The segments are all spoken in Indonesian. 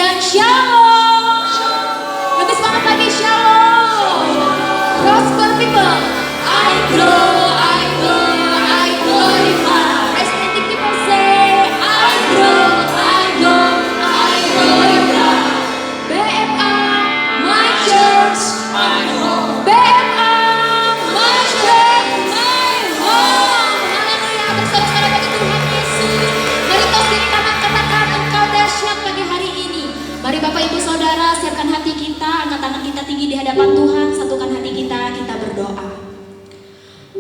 dan shalom. Lebih semangat lagi, shalom. Prosper people, I grow, I glorify. Resting people say, I grow, I glorify. BMA, my church, my home. BMA, my church, my home. Haleluya, bersama-sama bagi Tuhan Yesus. Mari tos diri tangan, katakan engkau dahsyat pagi hari ini. Mari Bapak Ibu Saudara siapkan hati kita, angkat tangan kita tinggi di hadapan Tuhan, satukan hati kita berdoa.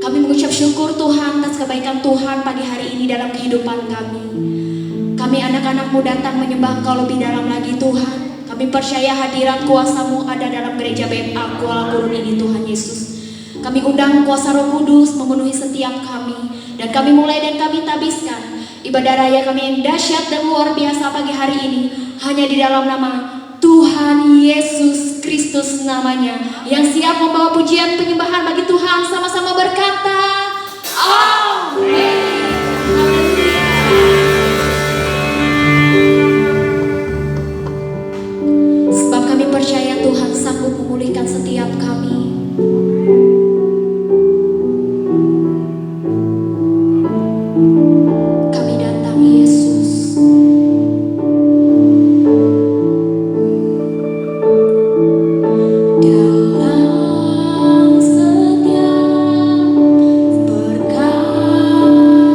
Kami mengucap syukur Tuhan atas kebaikan Tuhan pagi hari ini dalam kehidupan kami. Kami anak-anak-Mu datang menyembah Engkau lebih dalam lagi Tuhan. Kami percaya hadirat kuasa-Mu ada dalam gereja BMA Kuala Gurun ini Tuhan Yesus. Kami undang kuasa Roh Kudus memenuhi setiap kami. Dan kami mulai dan kami tabiskan ibadah raya kami yang dahsyat dan luar biasa pagi hari ini hanya di dalam nama Tuhan Yesus Kristus namanya, yang siap membawa pujian penyembahan bagi Tuhan. Sama-sama berkata amin. Sebab kami percaya Tuhan sanggup memulihkan setiap kami. Kami datang Yesus. Dalam setiap perkara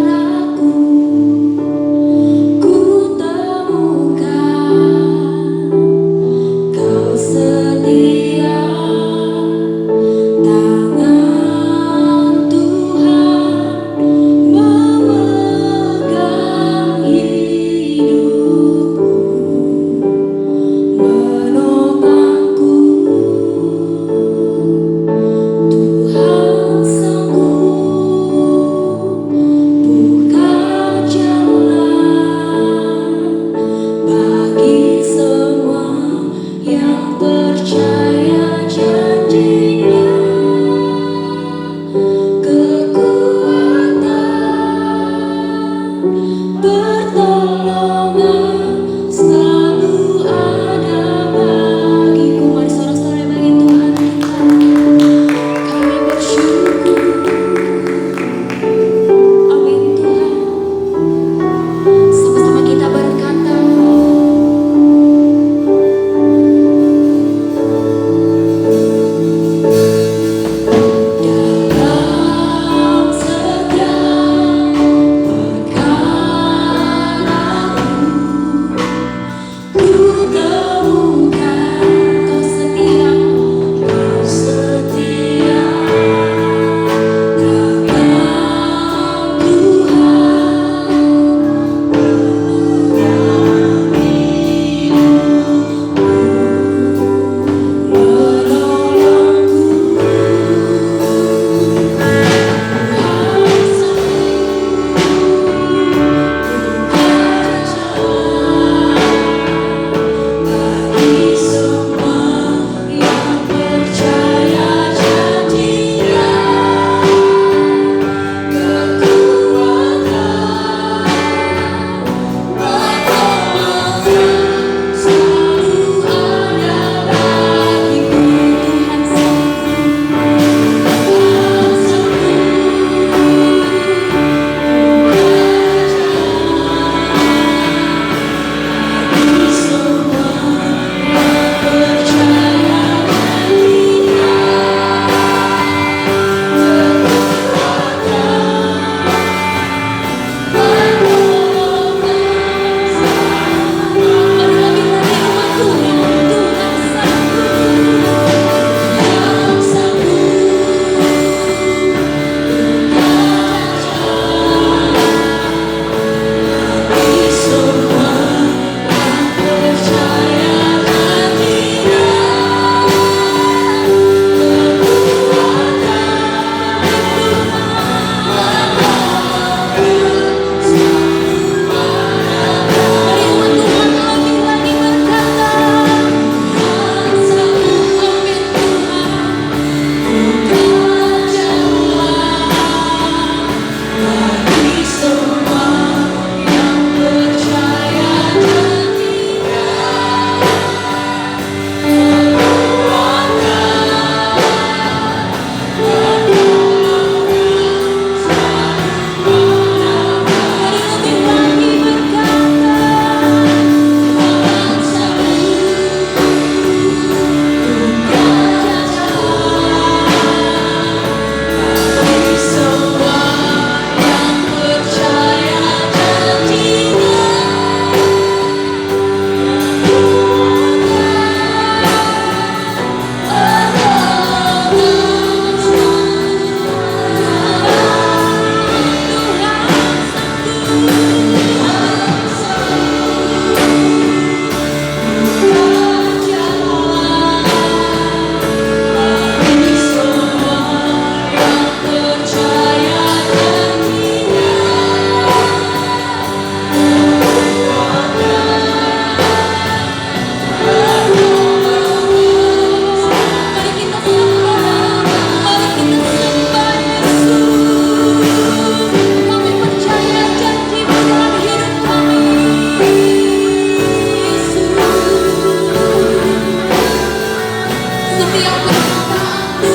setiap perkataan-Mu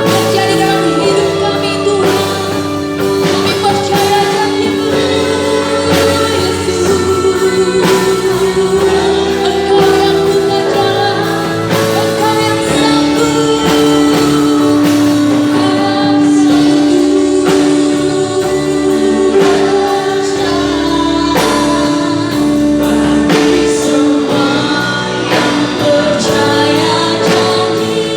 terjadi dalam hidup kami Tuhan. Kami percaya janji-Mu Yesus. Engkau yang punya jalan, Engkau yang sanggup, Engkau yang bagi semua yang percaya janji.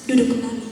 duduk kembali.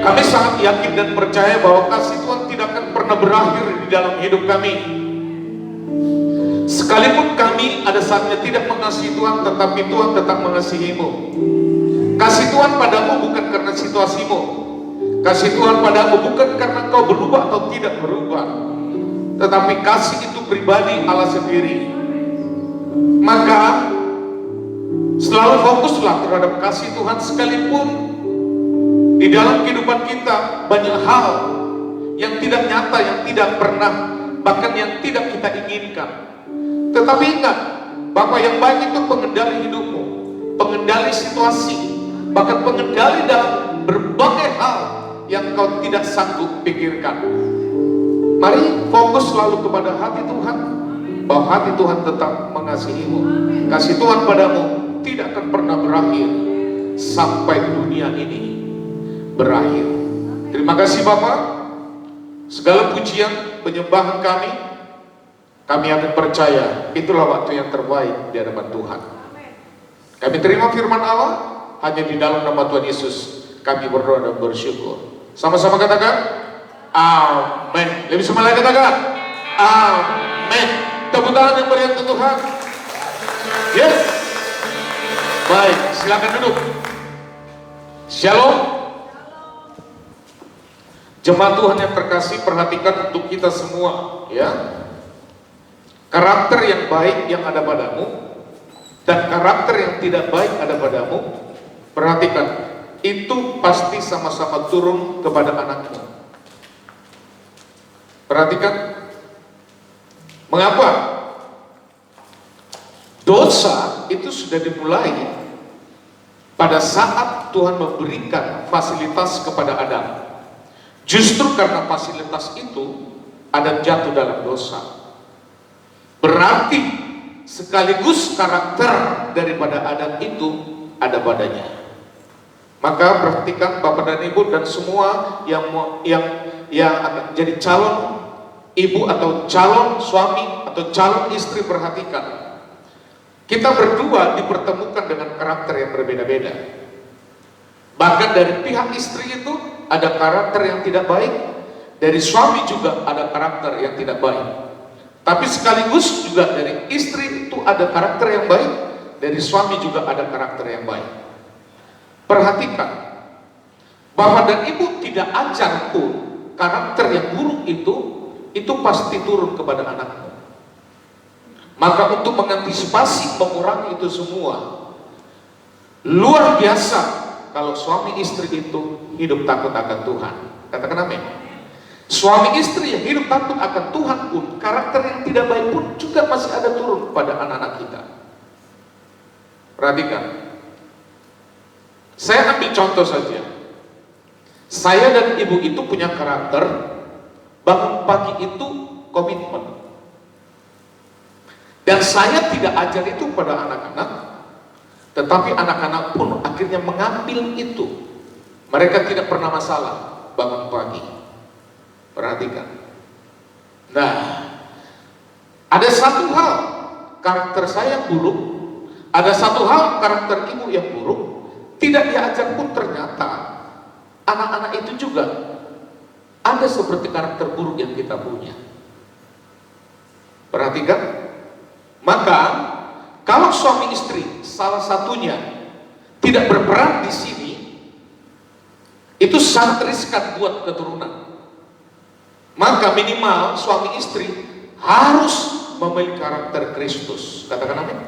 Kami sangat yakin dan percaya bahwa kasih Tuhan tidak akan pernah berakhir di dalam hidup kami. Sekalipun kami ada saatnya tidak mengasihi Tuhan, tetapi Tuhan tetap mengasihimu. Kasih Tuhan padamu bukan karena situasimu. Kasih Tuhan padamu bukan karena kau berubah atau tidak berubah, tetapi kasih itu pribadi Allah sendiri. Maka selalu fokuslah terhadap kasih Tuhan, sekalipun di dalam kehidupan kita banyak hal yang tidak nyata, yang tidak pernah, bahkan yang tidak kita inginkan. Tetapi ingat, Bapa yang baik itu pengendali hidupmu, pengendali situasi, bahkan pengendali dalam berbagai hal yang kau tidak sanggup pikirkan. Mari fokus selalu kepada hati Tuhan, bahwa hati Tuhan tetap mengasihimu. Kasih Tuhan padamu tidak akan pernah berakhir sampai dunia ini berakhir. Terima kasih Bapak. Segala pujian, penyembahan kami akan percaya itulah waktu yang terbaik di hadapan Tuhan. Kami terima firman Allah hanya di dalam nama Tuhan Yesus. Kami berdoa dan bersyukur. Sama-sama katakan amin. Lebih semangat katakan amin. Tepuk tangan yang meriah untuk Tuhan. Yes. Baik, silakan duduk. Shalom. Jemaat Tuhan yang terkasih, perhatikan untuk kita semua, ya. Karakter yang baik yang ada padamu dan karakter yang tidak baik ada padamu, perhatikan, itu pasti sama-sama turun kepada anakmu. Perhatikan. Mengapa? Dosa itu sudah dimulai pada saat Tuhan memberikan fasilitas kepada Adam. Justru karena fasilitas itu, Adam jatuh dalam dosa. Berarti sekaligus karakter daripada Adam itu ada padanya. Maka perhatikan Bapak dan Ibu dan semua yang akan jadi calon ibu atau calon suami atau calon istri, perhatikan. Kita berdua dipertemukan dengan karakter yang berbeda-beda. Bahkan dari pihak istri itu ada karakter yang tidak baik, dari suami juga ada karakter yang tidak baik. Tapi sekaligus juga dari istri itu ada karakter yang baik, dari suami juga ada karakter yang baik. Perhatikan, Bapak dan Ibu tidak ajar pun karakter yang buruk itu pasti turun kepada anakmu. Maka untuk mengantisipasi, mengurangi itu semua, luar biasa kalau suami istri itu hidup takut akan Tuhan. Katakan amin. Suami istri yang hidup takut akan Tuhan pun, karakter yang tidak baik pun juga masih ada turun pada anak-anak kita. Perhatikan. Saya ambil contoh saja. Saya dan ibu itu punya karakter, bangun pagi itu komitmen. Dan saya tidak ajar itu pada anak-anak, tetapi anak-anak pun akhirnya mengambil itu. Mereka tidak pernah masalah bangun pagi. Perhatikan. Nah, ada satu hal karakter saya yang buruk, ada satu hal karakter ibu yang buruk, tidak diajar pun ternyata anak-anak itu juga ada seperti karakter buruk yang kita punya. Perhatikan. Maka kalau suami istri salah satunya tidak berperan di sini, itu sangat riskan buat keturunan. Maka minimal suami istri harus memiliki karakter Kristus. Katakan amin.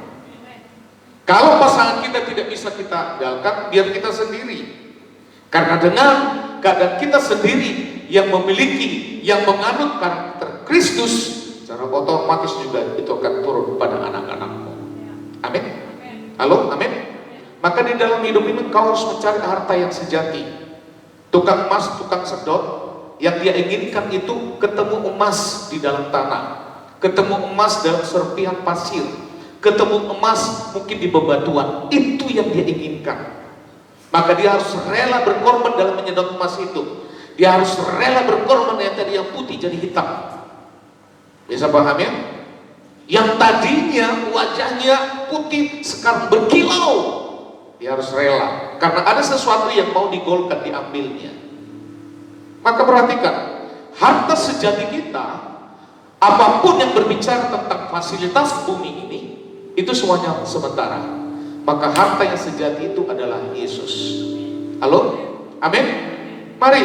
Kalau pasangan kita tidak bisa kita andalkan, biar kita sendiri. Karena dengan keadaan kita sendiri yang memiliki, yang menganut karakter Kristus, secara otomatis juga itu akan turun pada anak-anakmu. Amin. Halo, amin. Maka di dalam hidup ini kau harus mencari harta yang sejati. Tukang emas, tukang sedot, yang dia inginkan itu ketemu emas di dalam tanah, ketemu emas dalam serpihan pasir, ketemu emas mungkin di bebatuan. Itu yang dia inginkan. Maka dia harus rela berkorban dalam menyedot emas itu. Dia harus rela berkorban yang tadi yang putih jadi hitam. Bisa paham ya? Yang tadinya wajahnya putih sekarang berkilau. Dia harus rela, karena ada sesuatu yang mau digolkan, diambilnya. Maka perhatikan, harta sejati kita, apapun yang berbicara tentang fasilitas bumi ini, itu semuanya sementara. Maka harta yang sejati itu adalah Yesus. Halo? Amin? Mari,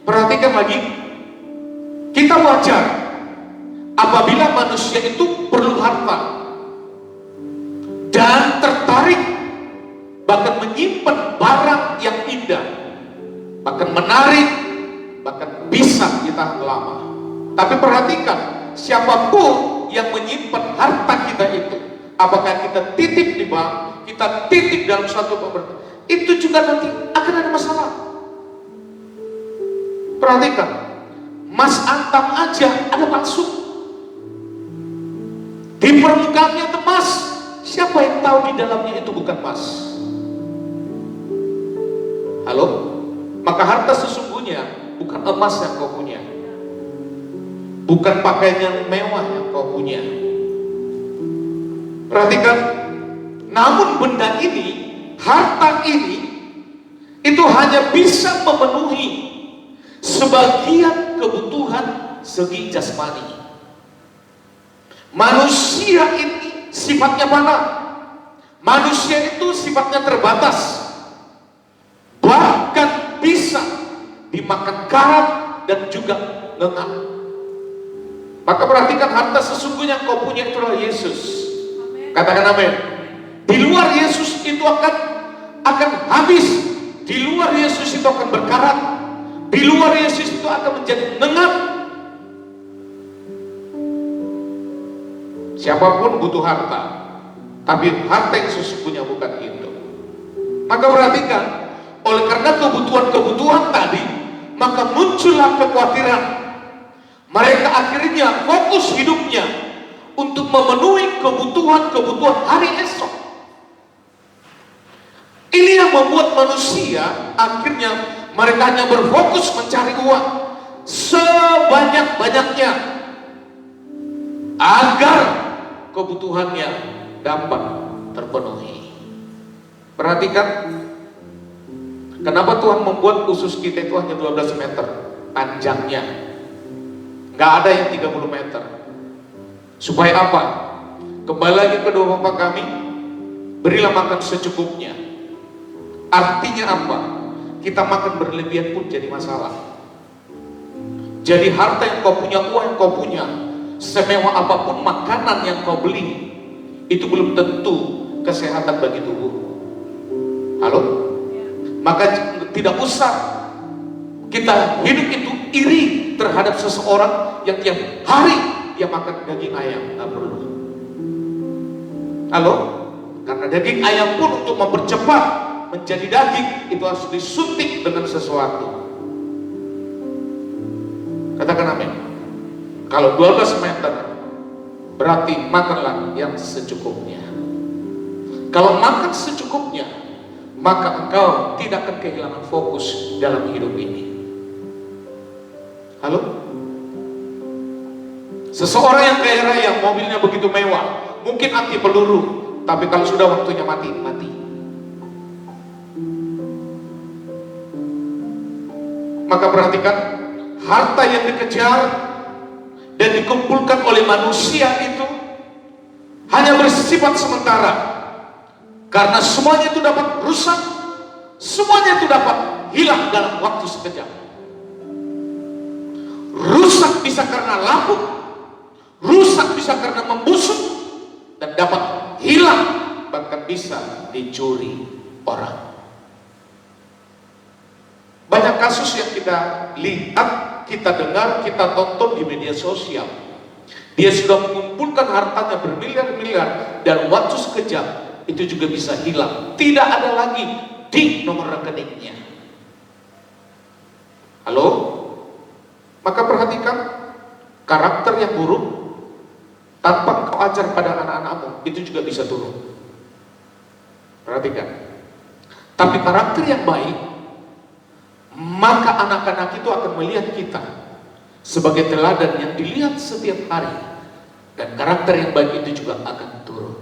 perhatikan lagi. Kita wajar apabila manusia itu perlu harta dan tertarik, bahkan menyimpan barang yang indah, bahkan menarik, bahkan bisa ditahan lama. Tapi perhatikan, siapapun yang menyimpan harta kita itu, apakah kita titip di bank, kita titip dalam suatu pemerintah, itu juga nanti akan ada masalah. Perhatikan, Mas Antam aja ada palsu. Di permukaannya itu emas, siapa yang tahu di dalamnya itu bukan emas? Halo? Maka harta sesungguhnya bukan emas yang kau punya, bukan pakaian yang mewah yang kau punya. Perhatikan, namun benda ini, harta ini, itu hanya bisa memenuhi sebagian kebutuhan segi jasmani. Manusia ini sifatnya mana? Manusia itu sifatnya terbatas, bahkan bisa dimakan karat dan juga lengah. Maka perhatikan, harta sesungguhnya yang kau punya itulah Yesus. Katakan amin. Di luar Yesus itu akan habis. Di luar Yesus itu akan berkarat. Di luar Yesus itu akan menjadi lengah. Siapapun butuh harta, tapi harta yang sesungguhnya bukan itu. Maka perhatikan, oleh karena kebutuhan-kebutuhan tadi, maka muncullah kekhawatiran. Mereka akhirnya fokus hidupnya untuk memenuhi kebutuhan-kebutuhan hari esok. Ini yang membuat manusia akhirnya mereka hanya berfokus mencari uang sebanyak-banyaknya agar kebutuhannya dapat terpenuhi. Perhatikan, kenapa Tuhan membuat usus kita itu hanya 12 meter panjangnya, nggak ada yang 30 meter. Supaya apa? Kembali lagi ke doa Bapa kami, berilah makan secukupnya. Artinya apa? Kita makan berlebihan pun jadi masalah. Jadi harta yang kau punya, uang yang kau punya, semewah apapun makanan yang kau beli, itu belum tentu kesehatan bagi tubuh. Halo? Maka tidak usah kita hidup itu iri terhadap seseorang yang tiap hari dia makan daging ayam. Nggak perlu. Halo? Karena daging ayam pun untuk mempercepat menjadi daging itu harus disuntik dengan sesuatu. Katakan amin. Kalau 12 meter berarti makanlah yang secukupnya. Kalau makan secukupnya, maka engkau tidak akan kehilangan fokus dalam hidup ini. Halo? Seseorang yang kaya raya, mobilnya begitu mewah, mungkin anti peluru, tapi kalau sudah waktunya mati. Maka perhatikan, harta yang dikejar dan dikumpulkan oleh manusia itu hanya bersifat sementara. Karena semuanya itu dapat rusak, semuanya itu dapat hilang dalam waktu sekejap. Rusak bisa karena lapuk, rusak bisa karena membusuk, dan dapat hilang bahkan bisa dicuri orang. Banyak kasus yang kita lihat, kita dengar, kita tonton di media sosial. Dia sudah mengumpulkan hartanya bermiliar-miliar, dan waktu sekejap itu juga bisa hilang. Tidak ada lagi di nomor rekeningnya. Halo? Maka perhatikan, karakter yang buruk tanpa kau ajar pada anak-anakmu, itu juga bisa turun. Perhatikan. Tapi karakter yang baik, maka anak-anak itu akan melihat kita sebagai teladan yang dilihat setiap hari, dan karakter yang baik itu juga akan turun.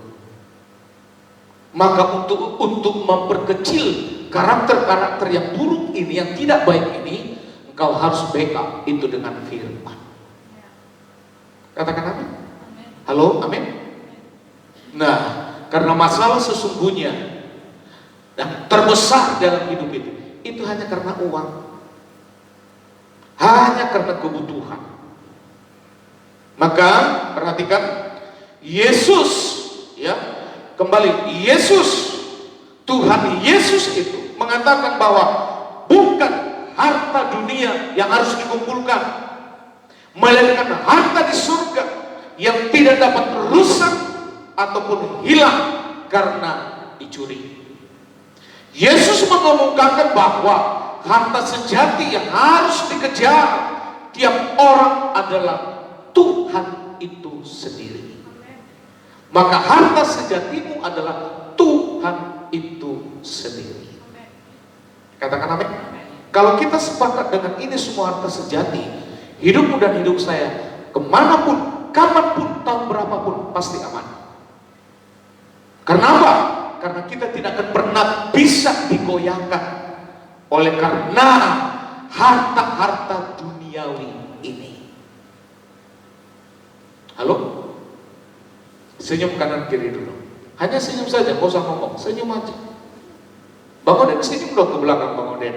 Maka untuk memperkecil karakter-karakter yang buruk ini, yang tidak baik ini, engkau harus backup itu dengan firman. Katakan amin. Halo, amin. Nah, karena masalah sesungguhnya dan terbesar dalam hidup itu hanya karena uang, hanya karena kebutuhan. Maka perhatikan, Yesus, ya, kembali, Yesus, Tuhan Yesus itu mengatakan bahwa bukan harta dunia yang harus dikumpulkan, melainkan harta di surga yang tidak dapat rusak ataupun hilang karena dicuri. Yesus mengemukakan bahwa harta sejati yang harus dikejar tiap orang adalah Tuhan itu sendiri. Maka harta sejatimu adalah Tuhan itu sendiri. Katakan amin. Kalau kita sepakat dengan ini semua harta sejati, hidupmu dan hidup saya, kemanapun, kapanpun, tahun berapapun, pasti aman. Kenapa? Karena kita tidak akan pernah bisa digoyahkan oleh karena harta-harta duniawi ini. Halo? Senyum kanan kiri dulu. Hanya senyum saja, gak usah ngomong, senyum aja. Bang Oden senyum dong ke belakang Bang Oden.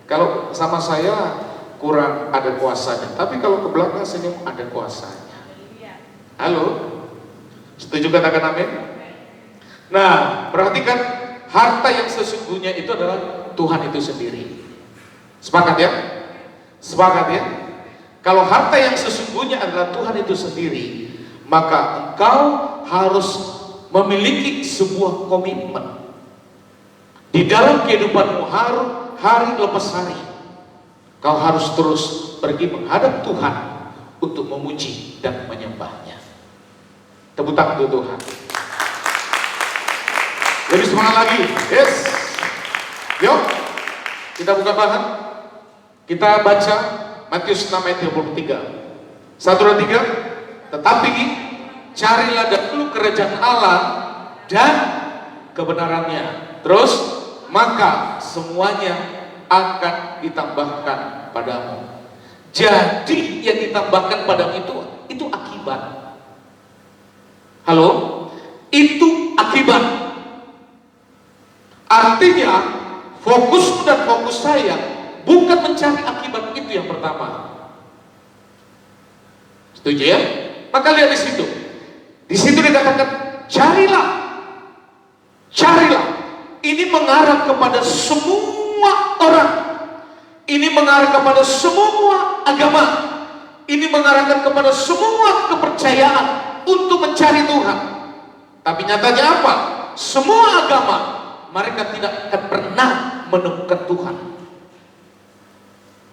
Kalau sama saya kurang ada kuasanya, tapi kalau ke belakang senyum ada kuasanya. Halo? Setuju katakan amin? Nah, perhatikan, harta yang sesungguhnya itu adalah Tuhan itu sendiri. Sepakat ya? Sepakat ya? Kalau harta yang sesungguhnya adalah Tuhan itu sendiri, maka engkau harus memiliki sebuah komitmen di dalam kehidupanmu hari lepas hari. Kau harus terus pergi menghadap Tuhan untuk memuji dan menyembahnya. Tepuk tangan untuk Tuhan. Lebih semangat lagi. Yes. Yuk, kita buka bahan. Kita baca Matius 6 ayat 33. 1, 2, 3. Tetapi carilah dahulu kerajaan Allah dan kebenarannya. Terus, maka semuanya akan ditambahkan padamu. Jadi yang ditambahkan padamu itu akibat. Halo? Itu akibat. Artinya fokusmu dan fokus saya bukan mencari akibat, itu yang pertama. Setuju ya? Maka lihat di situ. Di situ dikatakan carilah. Carilah. Ini mengarah kepada semua orang. Ini mengarah kepada semua agama. Ini mengarahkan kepada semua kepercayaan untuk mencari Tuhan. Tapi nyatanya apa? Semua agama mereka tidak akan pernah menemukan Tuhan.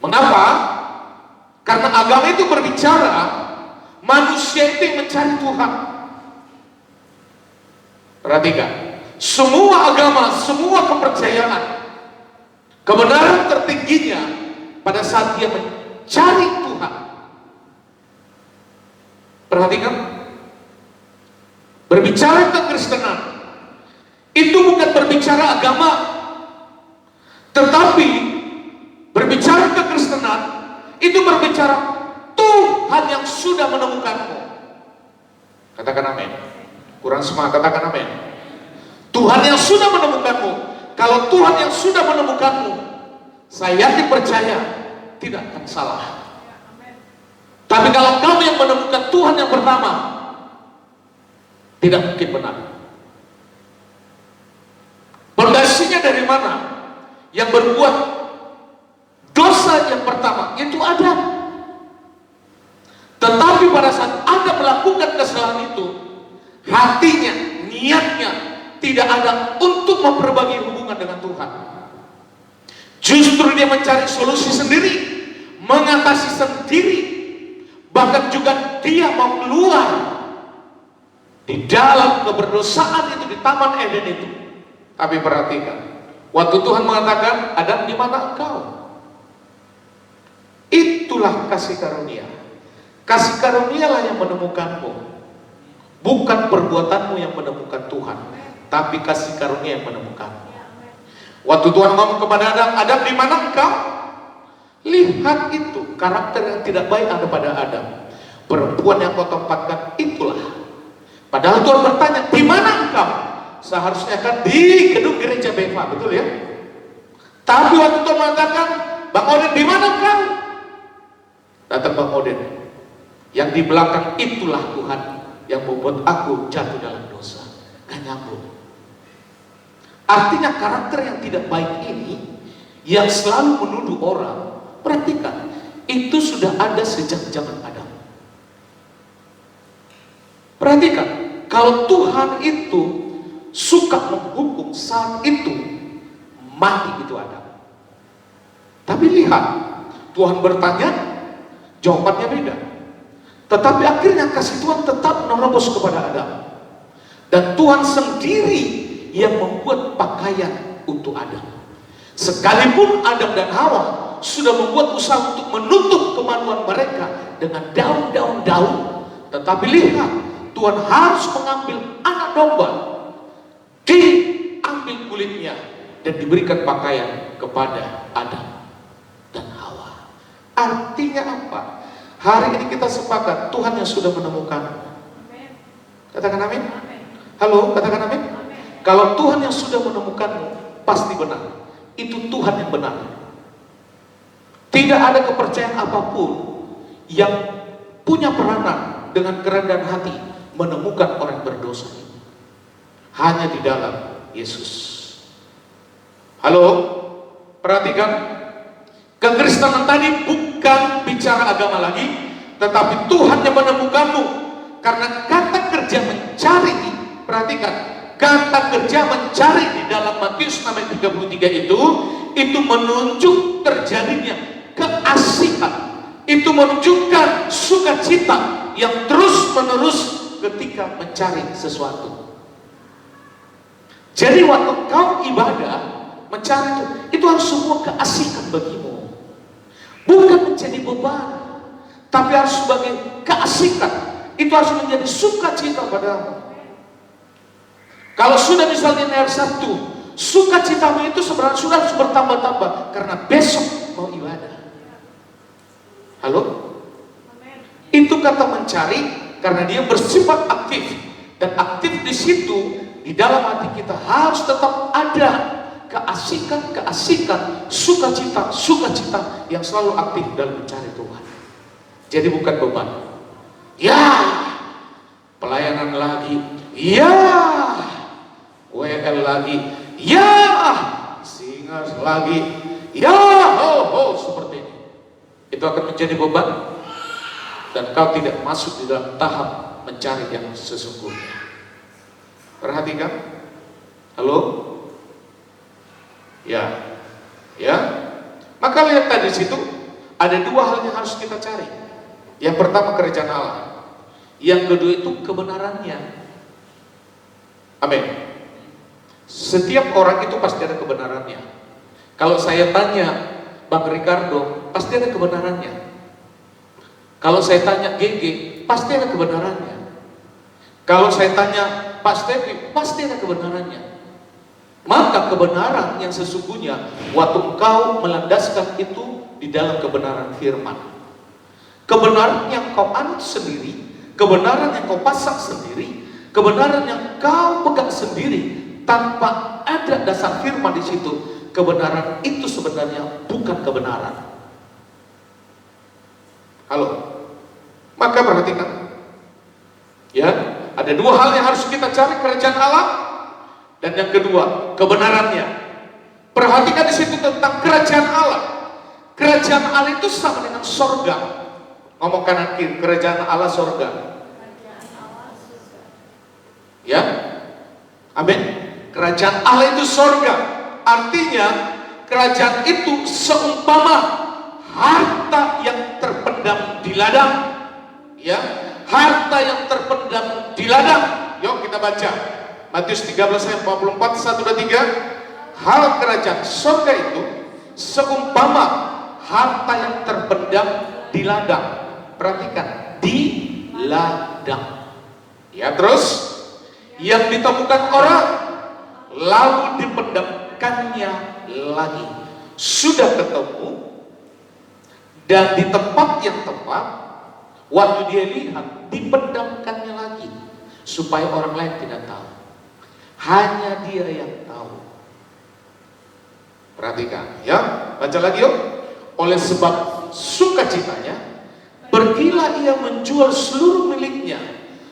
Mengapa? Karena agama itu berbicara manusia itu yang mencari Tuhan. Perhatikan, semua agama, semua kepercayaan, kebenaran tertingginya pada saat dia mencari Tuhan. Perhatikan, berbicara tentang Kristenan itu bukan berbicara agama, tetapi berbicara kekristenan itu berbicara Tuhan yang sudah menemukanmu. Katakan amin. Kurang semangat, katakan amin. Tuhan yang sudah menemukanmu. Kalau Tuhan yang sudah menemukanmu, saya yakin percaya tidak akan salah. Tapi kalau kamu yang menemukan Tuhan yang pertama, tidak mungkin benar. Pondasinya dari mana? Yang berbuat dosa yang pertama, yaitu Adam. Tetapi pada saat Adam melakukan kesalahan itu, hatinya, niatnya tidak ada untuk memperbaiki hubungan dengan Tuhan. Justru dia mencari solusi sendiri, mengatasi sendiri, bahkan juga dia mau keluar di dalam keberdosaan itu di Taman Eden itu. Tapi perhatikan, waktu Tuhan mengatakan, Adam, di mana engkau? Itulah kasih karunia. Kasih karunialah yang menemukanmu, bukan perbuatanmu yang menemukan Tuhan, tapi kasih karunia yang menemukanmu. Waktu Tuhan ngomong kepada Adam, Adam, di mana engkau? Lihat itu, karakter yang tidak baik ada pada Adam. Perempuan yang kau tempatkan itulah. Padahal Tuhan bertanya, di mana engkau? Seharusnya kan di gedung gereja Beva, betul ya? Tapi waktu Tuhan mengatakan, Bang Oden, di mana engkau? Datang Bang Oden, yang di belakang itulah Tuhan yang membuat aku jatuh dalam dosa. Gak nyambung. Artinya karakter yang tidak baik ini, yang selalu menuduh orang, perhatikan, itu sudah ada sejak zaman Adam. Perhatikan, kalau Tuhan itu suka menghukum saat itu, mati itu Adam. Tapi lihat, Tuhan bertanya, jawabannya beda. Tetapi akhirnya kasih Tuhan tetap menerobos kepada Adam. Dan Tuhan sendiri yang membuat pakaian untuk Adam. Sekalipun Adam dan Hawa sudah membuat usaha untuk menutup kemaluan mereka dengan daun-daun, tetapi lihat, Tuhan harus mengambil anak domba, diambil kulitnya, dan diberikan pakaian kepada Adam dan Hawa. Artinya apa? Hari ini kita sepakat, Tuhan yang sudah menemukan. Katakan amin. Halo, katakan amin. Kalau Tuhan yang sudah menemukanmu, pasti benar. Itu Tuhan yang benar. Tidak ada kepercayaan apapun yang punya peranan dengan kerendahan hati menemukan orang berdosa. Hanya di dalam Yesus. Halo, perhatikan. Kekristenan tadi bukan bicara agama lagi, tetapi Tuhan yang menemukanmu. Karena kata kerja mencari, perhatikan, kata kerja mencari di dalam Matius 6:33 itu menunjuk terjadinya keasikan. Itu menunjukkan sukacita yang terus menerus ketika mencari sesuatu. Jadi waktu kau ibadah, mencari itu harus semua keasikan bagimu. Bukan menjadi beban, tapi harus sebagai keasikan. Itu harus menjadi sukacita padamu. Kalau sudah misalnya hari Sabtu, sukacitamu itu sebenarnya sudah harus bertambah-tambah karena besok mau ibadah. Halo? Itu kata mencari karena dia bersifat aktif, dan aktif di situ di dalam hati kita harus tetap ada keasikan, sukacita yang selalu aktif dalam mencari Tuhan. Jadi bukan beban. Ya, pelayanan lagi. Ya, WL lagi, ya, singers lagi, ya, seperti ini. Itu akan menjadi beban, dan kau tidak masuk di dalam tahap mencari yang sesungguhnya. Perhatikan, halo, ya. Maka lihat tadi situ ada dua hal yang harus kita cari. Yang pertama kerajaan Allah, yang kedua itu kebenarannya. Amin. Setiap orang itu pasti ada kebenarannya. Kalau saya tanya Bang Ricardo, pasti ada kebenarannya. Kalau saya tanya GG, pasti ada kebenarannya. Kalau saya tanya Pak Stevi, pasti ada kebenarannya. Maka kebenaran yang sesungguhnya waktu engkau melandaskan itu di dalam kebenaran firman. Kebenaran yang kau anut sendiri, kebenaran yang kau pasang sendiri, kebenaran yang kau pegang sendiri tanpa ada dasar firman di situ, kebenaran itu sebenarnya bukan kebenaran. Halo, maka perhatikan, ya, ada dua hal yang harus kita cari: kerajaan Allah, dan yang kedua kebenarannya. Perhatikan di situ tentang kerajaan Allah. Kerajaan Allah itu sama dengan sorga. Ngomong kanan kiri, kerajaan Allah sorga. Ya, amin. Kerajaan Allah itu sorga. Artinya kerajaan itu seumpama harta yang terpendam di ladang. Ya, harta yang terpendam di ladang. Yuk kita baca Matius 13 ayat 44, 1 dan 3. Hal kerajaan surga itu seumpama harta yang terpendam di ladang. Perhatikan, di ladang. Ya, terus yang ditemukan orang lalu dipendamkannya lagi. Sudah ketemu dan di tempat yang tepat, waktu dia lihat dipendamkannya lagi supaya orang lain tidak tahu. Hanya dia yang tahu. Perhatikan, ya, baca lagi yuk. Oleh sebab sukacitanya, pergilah ia menjual seluruh miliknya,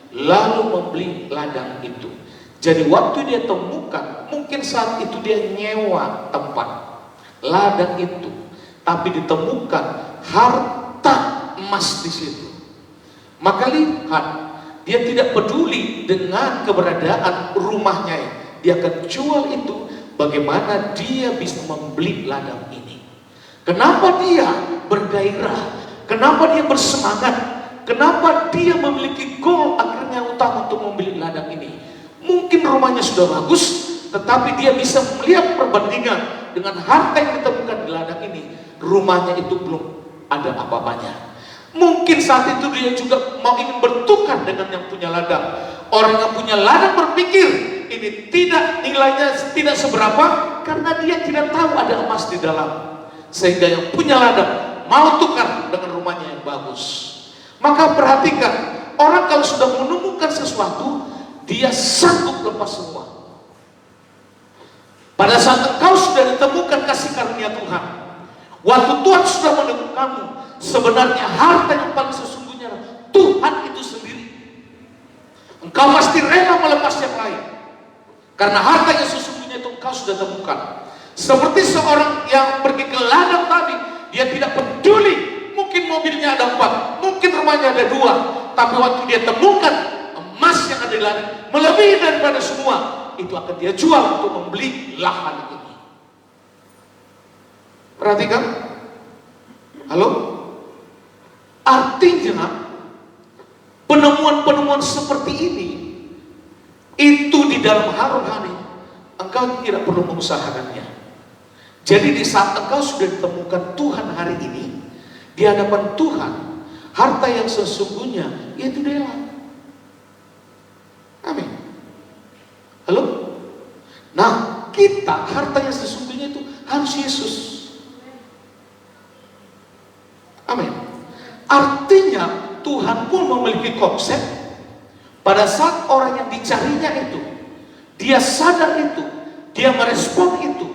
lalu membeli ladang itu. Jadi waktu dia temukan, mungkin saat itu dia nyewa tempat ladang itu, tapi ditemukan harta emas di situ. Maka lihat, dia tidak peduli dengan keberadaan rumahnya, dia akan jual itu. Bagaimana dia bisa membeli ladang ini? Kenapa dia bergairah? Kenapa dia bersemangat? Kenapa dia memiliki goal akhirnya utama untuk membeli ladang ini? Mungkin rumahnya sudah bagus, tetapi dia bisa melihat perbandingan dengan harta yang ditemukan di ladang ini. Rumahnya itu belum ada apa-apanya. Mungkin saat itu dia juga mau ingin bertukar dengan yang punya ladang. Orang yang punya ladang berpikir ini tidak, nilainya tidak seberapa, karena dia tidak tahu ada emas di dalam. Sehingga yang punya ladang mau tukar dengan rumahnya yang bagus. Maka perhatikan, orang kalau sudah menemukan sesuatu, dia sanggup lepas semua. Pada saat engkau sudah ditemukan kasih karunia Tuhan, waktu Tuhan sudah menemukan kamu, sebenarnya harta yang paling sesungguhnya Tuhan itu sendiri. Engkau pasti rela melepas yang lain, karena harta yang sesungguhnya itu engkau sudah temukan. Seperti seorang yang pergi ke ladang tadi, dia tidak peduli, mungkin mobilnya ada 4, mungkin rumahnya ada 2, tapi waktu dia temukan emas yang ada di ladang melebihi daripada semua, itu akan dia jual untuk membeli lahan ini. Perhatikan, halo, artinya penemuan-penemuan seperti ini itu di dalam rohani engkau tidak perlu mengusahakannya. Jadi di saat engkau sudah ditemukan Tuhan hari ini di hadapan Tuhan, harta yang sesungguhnya yaitu dia. Amin. Halo. Nah, kita harta yang sesungguhnya itu harus Yesus. Amin. Artinya Tuhan pun memiliki konsep. Pada saat orang yang dicarinya itu, dia sadar itu, dia merespon itu,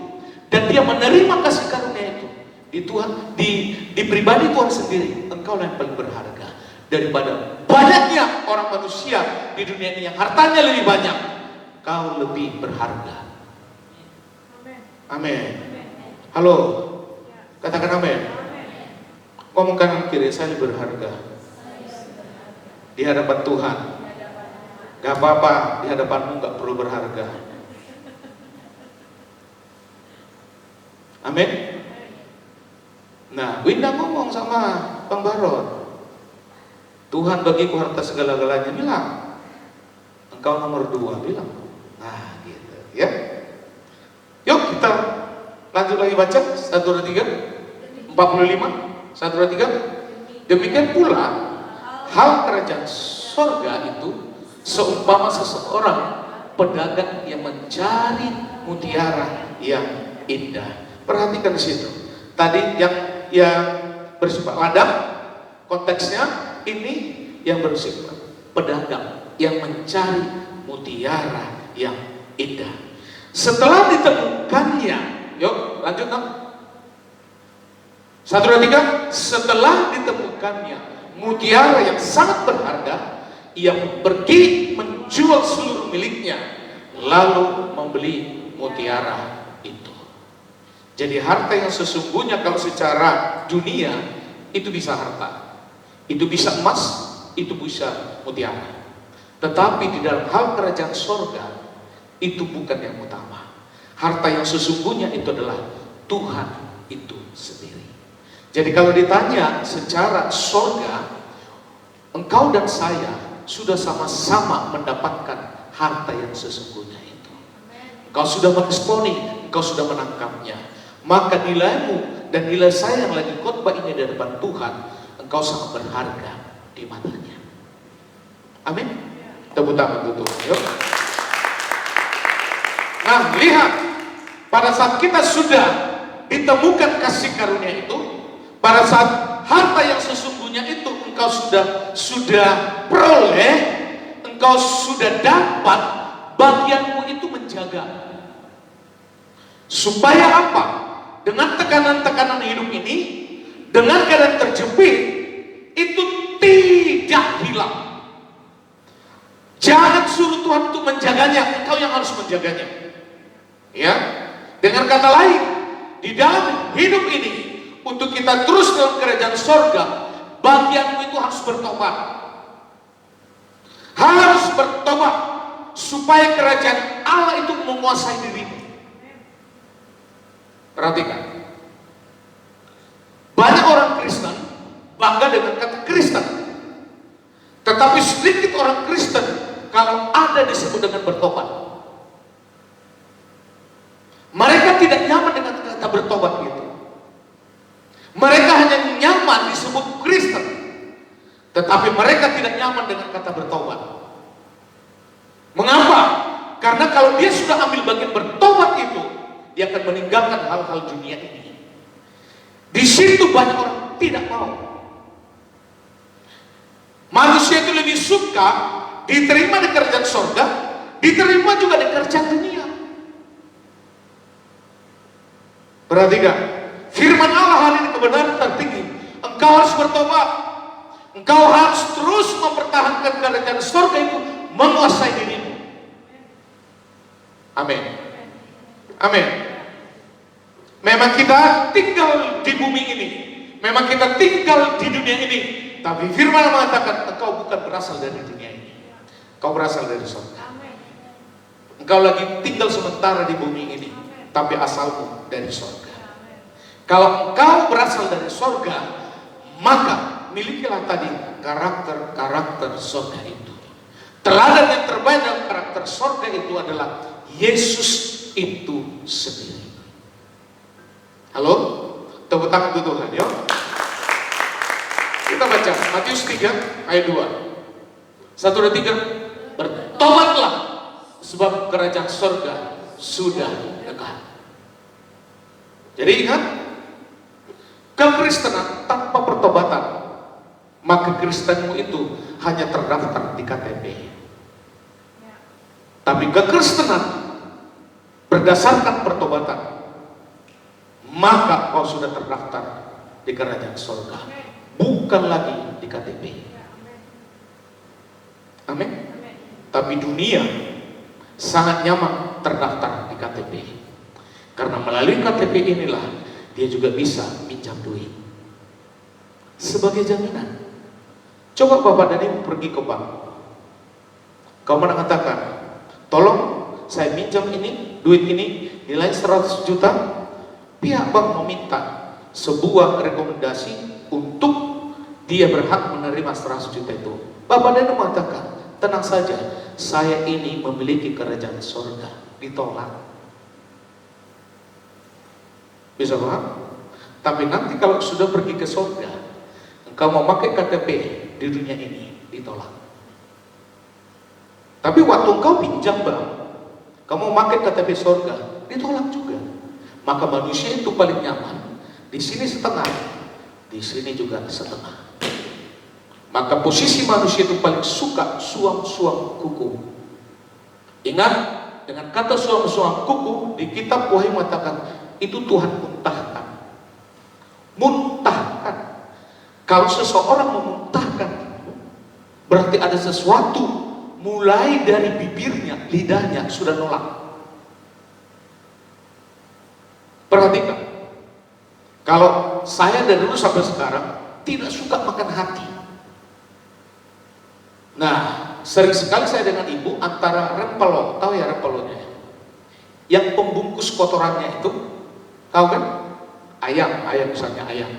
dan dia menerima kasih karunia itu di Tuhan, di pribadi Tuhan sendiri. Engkau yang paling berharga daripada banyaknya orang manusia di dunia ini yang hartanya lebih banyak. Kau lebih berharga. Amin. Halo, katakan amin. Ngomong kanan kiri, saya lebih berharga di hadapan Tuhan. Gak apa-apa, di hadapanmu gak perlu berharga. Amin. Nah, Winda ngomong sama Bang Baron, Tuhan bagiku harta segala-galanya, bilang engkau nomor 2, bilang. Nah gitu ya. Yuk kita lanjut lagi baca 1, 2, 3 45 1, 2, 3. Demikian pula hal kerajaan sorga itu seumpama seseorang pedagang yang mencari mutiara yang indah. Perhatikan di situ. Tadi yang bersifat ladang, konteksnya ini yang bersifat pedagang yang mencari mutiara yang indah. Setelah ditemukannya, yuk lanjut nak. 1, 2, 3. Setelah ditemukannya mutiara yang sangat berharga, ia pergi menjual seluruh miliknya, lalu membeli mutiara itu. Jadi harta yang sesungguhnya kalau secara dunia itu bisa harta, itu bisa emas, itu bisa mutiara. Tetapi di dalam hal kerajaan sorga itu bukan yang utama. Harta yang sesungguhnya itu adalah Tuhan itu sendiri. Jadi kalau ditanya secara sorga, engkau dan saya sudah sama-sama mendapatkan harta yang sesungguhnya itu. Engkau sudah meresponi, engkau sudah menangkapnya. Maka nilaimu dan nilai saya yang lagi khotbah ini di depan Tuhan, engkau sangat berharga di matanya. Amin. Tepuk tangan untuk Tuhan. Yuk. Nah, lihat, pada saat kita sudah ditemukan kasih karunia itu, pada saat harta yang sesungguhnya itu engkau sudah peroleh, engkau sudah dapat, bagianmu itu menjaga. Supaya apa? Dengan tekanan-tekanan hidup ini, dengan keadaan terjepit, itu tidak hilang. Jangan suruh Tuhan untuk menjaganya, engkau yang harus menjaganya. Ya, dengan kata lain, di dalam hidup ini, untuk kita terus dalam kerajaan sorga, bagianmu itu harus bertobat. Harus bertobat supaya kerajaan Allah itu menguasai dirimu. Perhatikan, banyak orang Kristen bangga dengan kata Kristen, tetapi sedikit orang Kristen kalau ada disebut dengan bertobat. Mereka tidak nyaman dengan kata bertobat gitu. Mereka hanya nyaman disebut Kristen, tetapi mereka tidak nyaman dengan kata bertobat. Mengapa? Karena kalau dia sudah ambil bagian bertobat itu, dia akan meninggalkan hal-hal dunia ini. Di situ banyak orang tidak mau. Manusia itu lebih suka diterima di kerajaan sorga, diterima juga di kerajaan dunia. Perhatikan, firman Allah hari ini kebenaran tertinggi. Engkau harus bertobat. Engkau harus terus mempertahankan kerajaan sorga itu menguasai dirimu. Amin. Amin. Memang kita tinggal di bumi ini, memang kita tinggal di dunia ini, tapi firman mengatakan engkau bukan berasal dari dunia ini, engkau berasal dari sorga. Engkau lagi tinggal sementara di bumi ini, tapi asalmu dari sorga. Kalau engkau berasal dari sorga, maka milikilah tadi karakter-karakter sorga itu. Teladan yang terbaik dalam karakter sorga itu adalah Yesus itu sendiri. Halo? Tepuk tangan untuk Tuhan, yuk. Kita baca Matius 3 ayat 2. 1, 2, 3. Bertobatlah sebab kerajaan sorga sudah dekat. Jadi ingat, kekristenan tanpa pertobatan, maka kristenmu itu hanya terdaftar di KTP. Tapi kekristenan berdasarkan pertobatan, maka kau sudah terdaftar di kerajaan sorga, bukan lagi di KTP. Amin. Tapi dunia sangat nyaman terdaftar di KTP, karena melalui KTP inilah dia juga bisa pinjam duit sebagai jaminan. Coba Bapak dan Ibu pergi ke bank, kau mengatakan, tolong saya minjam ini, duit ini nilai 100 juta. Pihak bank meminta sebuah rekomendasi untuk dia berhak menerima 100 juta itu. Bapak dan Ibu mengatakan, tenang saja, saya ini memiliki kerajaan sorga. Ditolak. Bisa paham? Tapi nanti kalau sudah pergi ke sorga, engkau mau pakai KTP di dunia ini, ditolak. Tapi waktu engkau pinjam bank, kamu pakai KTP sorga, ditolak juga. Maka manusia itu paling nyaman di sini setengah, di sini juga setengah. Maka posisi manusia itu paling suka suam-suam kuku. Ingat, dengan kata suam-suam kuku di kitab Wahyu mengatakan itu Tuhan muntahkan. Muntahkan. Kalau seseorang memuntahkan, berarti ada sesuatu mulai dari bibirnya, lidahnya sudah nolak. Perhatikan, kalau saya dari dulu sampai sekarang tidak suka makan hati. Nah, sering sekali saya dengan ibu antara rempelo, tahu ya rempelonya? Yang pembungkus kotorannya itu, tahu kan? Ayam misalnya ayam.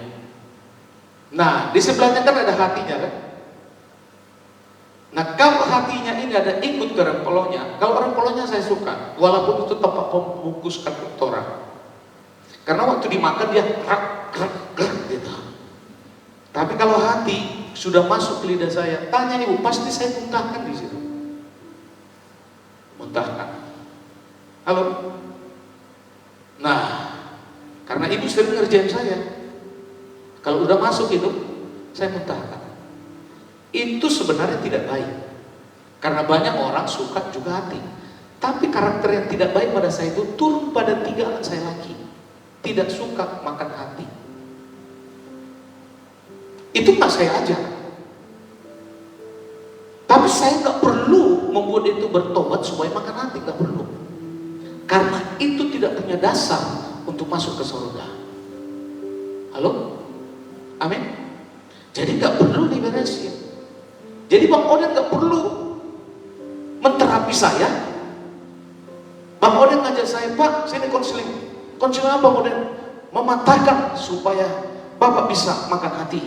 Nah, di sebelahnya kan ada hatinya kan? Nah, kalau hatinya ini ada ikut ke rempelonya, kalau rempelonya saya suka, walaupun itu tempat pembungkuskan kotoran. Karena waktu dimakan dia gerak gitu. Tapi kalau hati sudah masuk ke lidah saya, tanya ibu, pasti saya muntahkan di situ. Muntahkan. Halo? Nah, karena ibu sering ngerjain saya. Kalau udah masuk itu, saya muntahkan. Itu sebenarnya tidak baik. Karena banyak orang suka juga hati. Tapi karakter yang tidak baik pada saya itu turun pada 3 anak saya lagi. Tidak suka makan hati. Itu nggak saya ajar. Tapi saya nggak perlu membuat itu bertobat supaya makan hati, nggak perlu. Karena itu tidak punya dasar untuk masuk ke surga. Halo? Amin? Jadi nggak perlu diberesin. Jadi Bang Oden nggak perlu menterapi saya. Bang Oden ngajak saya, Pak, sini konseling. Konseling apa Bang Oden? Mematahkan supaya Bapak bisa makan hati.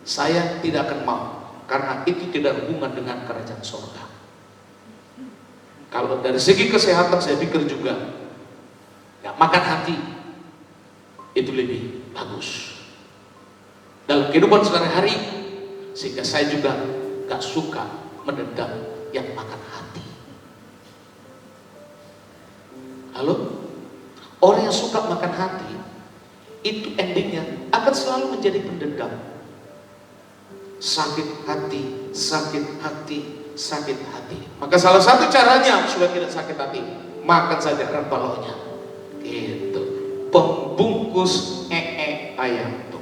Saya tidak akan mau, karena itu tidak hubungan dengan kerajaan surga. Kalau dari segi kesehatan saya pikir juga, ya, makan hati itu lebih bagus dalam kehidupan sehari-hari, sehingga saya juga gak suka mendendam yang makan hati. Halo? Orang yang suka makan hati itu endingnya akan selalu menjadi pendendam. Sakit hati, sakit hati, sakit hati. Maka salah satu caranya supaya tidak sakit hati, makan saja rempelonya. Itu pembungkus ayam tuh.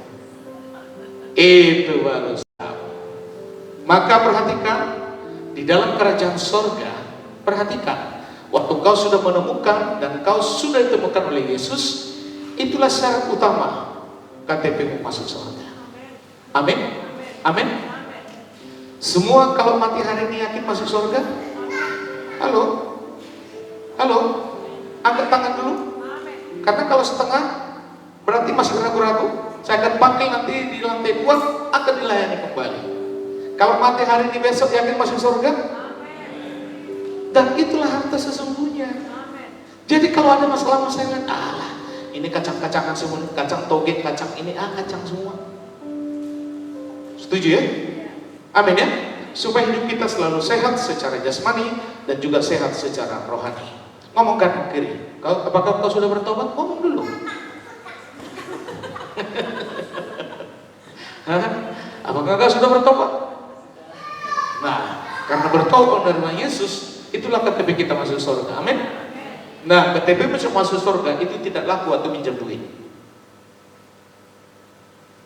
Itu baru. Maka perhatikan, di dalam kerajaan sorga, perhatikan, waktu kau sudah menemukan dan kau sudah ditemukan oleh Yesus, itulah syarat utama KTP masuk surga. Amin. Amin. Semua kalau mati hari ini yakin masuk surga? Halo? Halo? Angkat tangan dulu. Karena kalau setengah berarti masih ragu-ragu. Saya akan panggil nanti di lantai 2, akan dilayani kembali. Kalau mati hari ini besok yakin masuk surga? Dan itulah harta sesungguhnya. Jadi kalau ada masalah-masalah, ini kacang-kacangan semua, kacang toge, kacang ini, kacang semua. Setuju ya? Amin ya? Supaya hidup kita selalu sehat secara jasmani dan juga sehat secara rohani. Ngomong kanan kiri. Apakah kau sudah bertobat? Ngomong dulu. Apakah kau sudah bertobat? Nah, karena bertobat menerima Yesus, itulah KTP kita masuk surga. Amin. Nah, KTP masuk surga itu tidak laku atau minjam duit.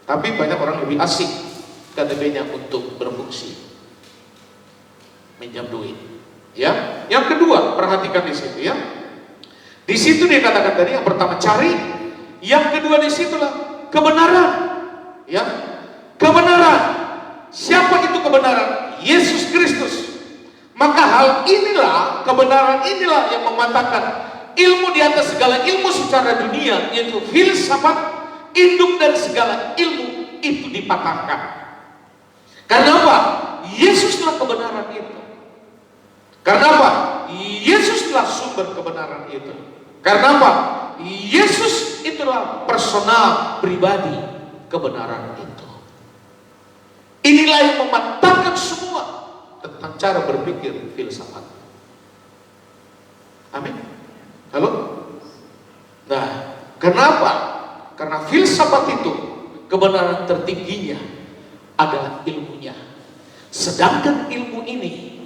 Tapi banyak orang lebih asik KTP-nya untuk berfungsi minjam duit. Ya, yang kedua perhatikan di situ ya. Di situ dia katakan tadi, yang pertama cari, yang kedua di situlah kebenaran. Ya, kebenaran. Siapa itu kebenaran? Yesus Kristus. Maka hal inilah, kebenaran inilah yang mematakan ilmu di atas segala ilmu secara dunia, yaitu filsafat, induk dan segala ilmu itu dipatahkan. Karena apa? Yesuslah kebenaran itu. Karena apa? Yesuslah sumber kebenaran itu. Karena apa? Yesus itulah personal pribadi kebenaran itu. Inilah yang mematahkan semua tentang cara berpikir filsafat. Amin. Halo? Nah, kenapa? Karena filsafat itu kebenaran tertingginya adalah ilmunya. Sedangkan ilmu ini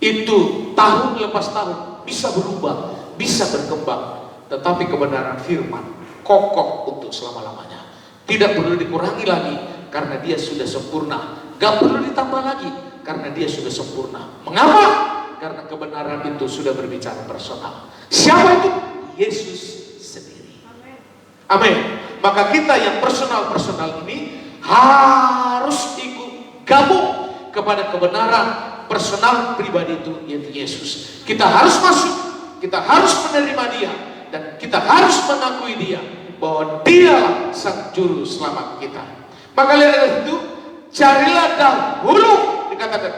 itu tahun lepas tahun bisa berubah, bisa berkembang. Tetapi kebenaran firman kokoh untuk selama-lamanya. Tidak perlu dikurangi lagi karena dia sudah sempurna. Gak perlu ditambah lagi karena dia sudah sempurna. Mengapa? Karena kebenaran itu sudah berbicara personal. Siapa itu? Yesus sendiri. Amin. Maka kita yang personal ini harus ikut gabung kepada kebenaran personal pribadi itu, yaitu Yesus. Kita harus masuk, kita harus menerima dia, dan kita harus mengakui dia bahwa dia sang juru selamat kita. Maka lihat itu, carilah dahulu, dikatakan,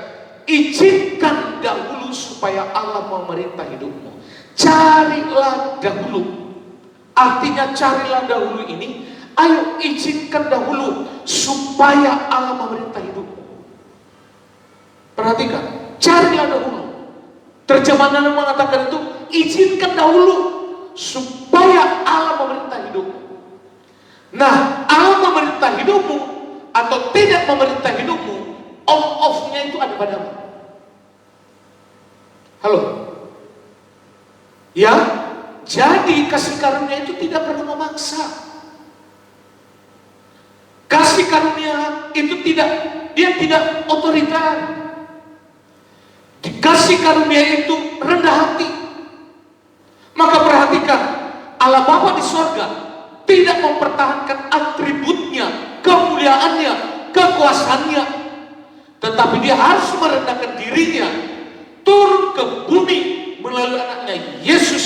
izinkan dahulu supaya Allah memerintah hidupmu. Carilah dahulu. Artinya carilah dahulu ini, ayo izinkan dahulu supaya Allah memerintah hidupmu. Perhatikan, carilah dahulu. Terjemahan yang mengatakan itu, izinkan dahulu supaya Allah memerintah hidupmu. Nah, Allah memerintah hidupmu atau tidak memerintah hidupmu, on-off-nya itu ada padamu. Halo? Ya, jadi kasih karunia itu tidak perlu memaksa. Kasih karunia itu dia tidak otoriter. Kasih karunia itu rendah hati. Maka perhatikan, Allah Bapa di sorga tidak mempertahankan atributnya, kemuliaannya, kekuasaannya, tetapi dia harus merendahkan dirinya, turun ke bumi melalui anaknya Yesus.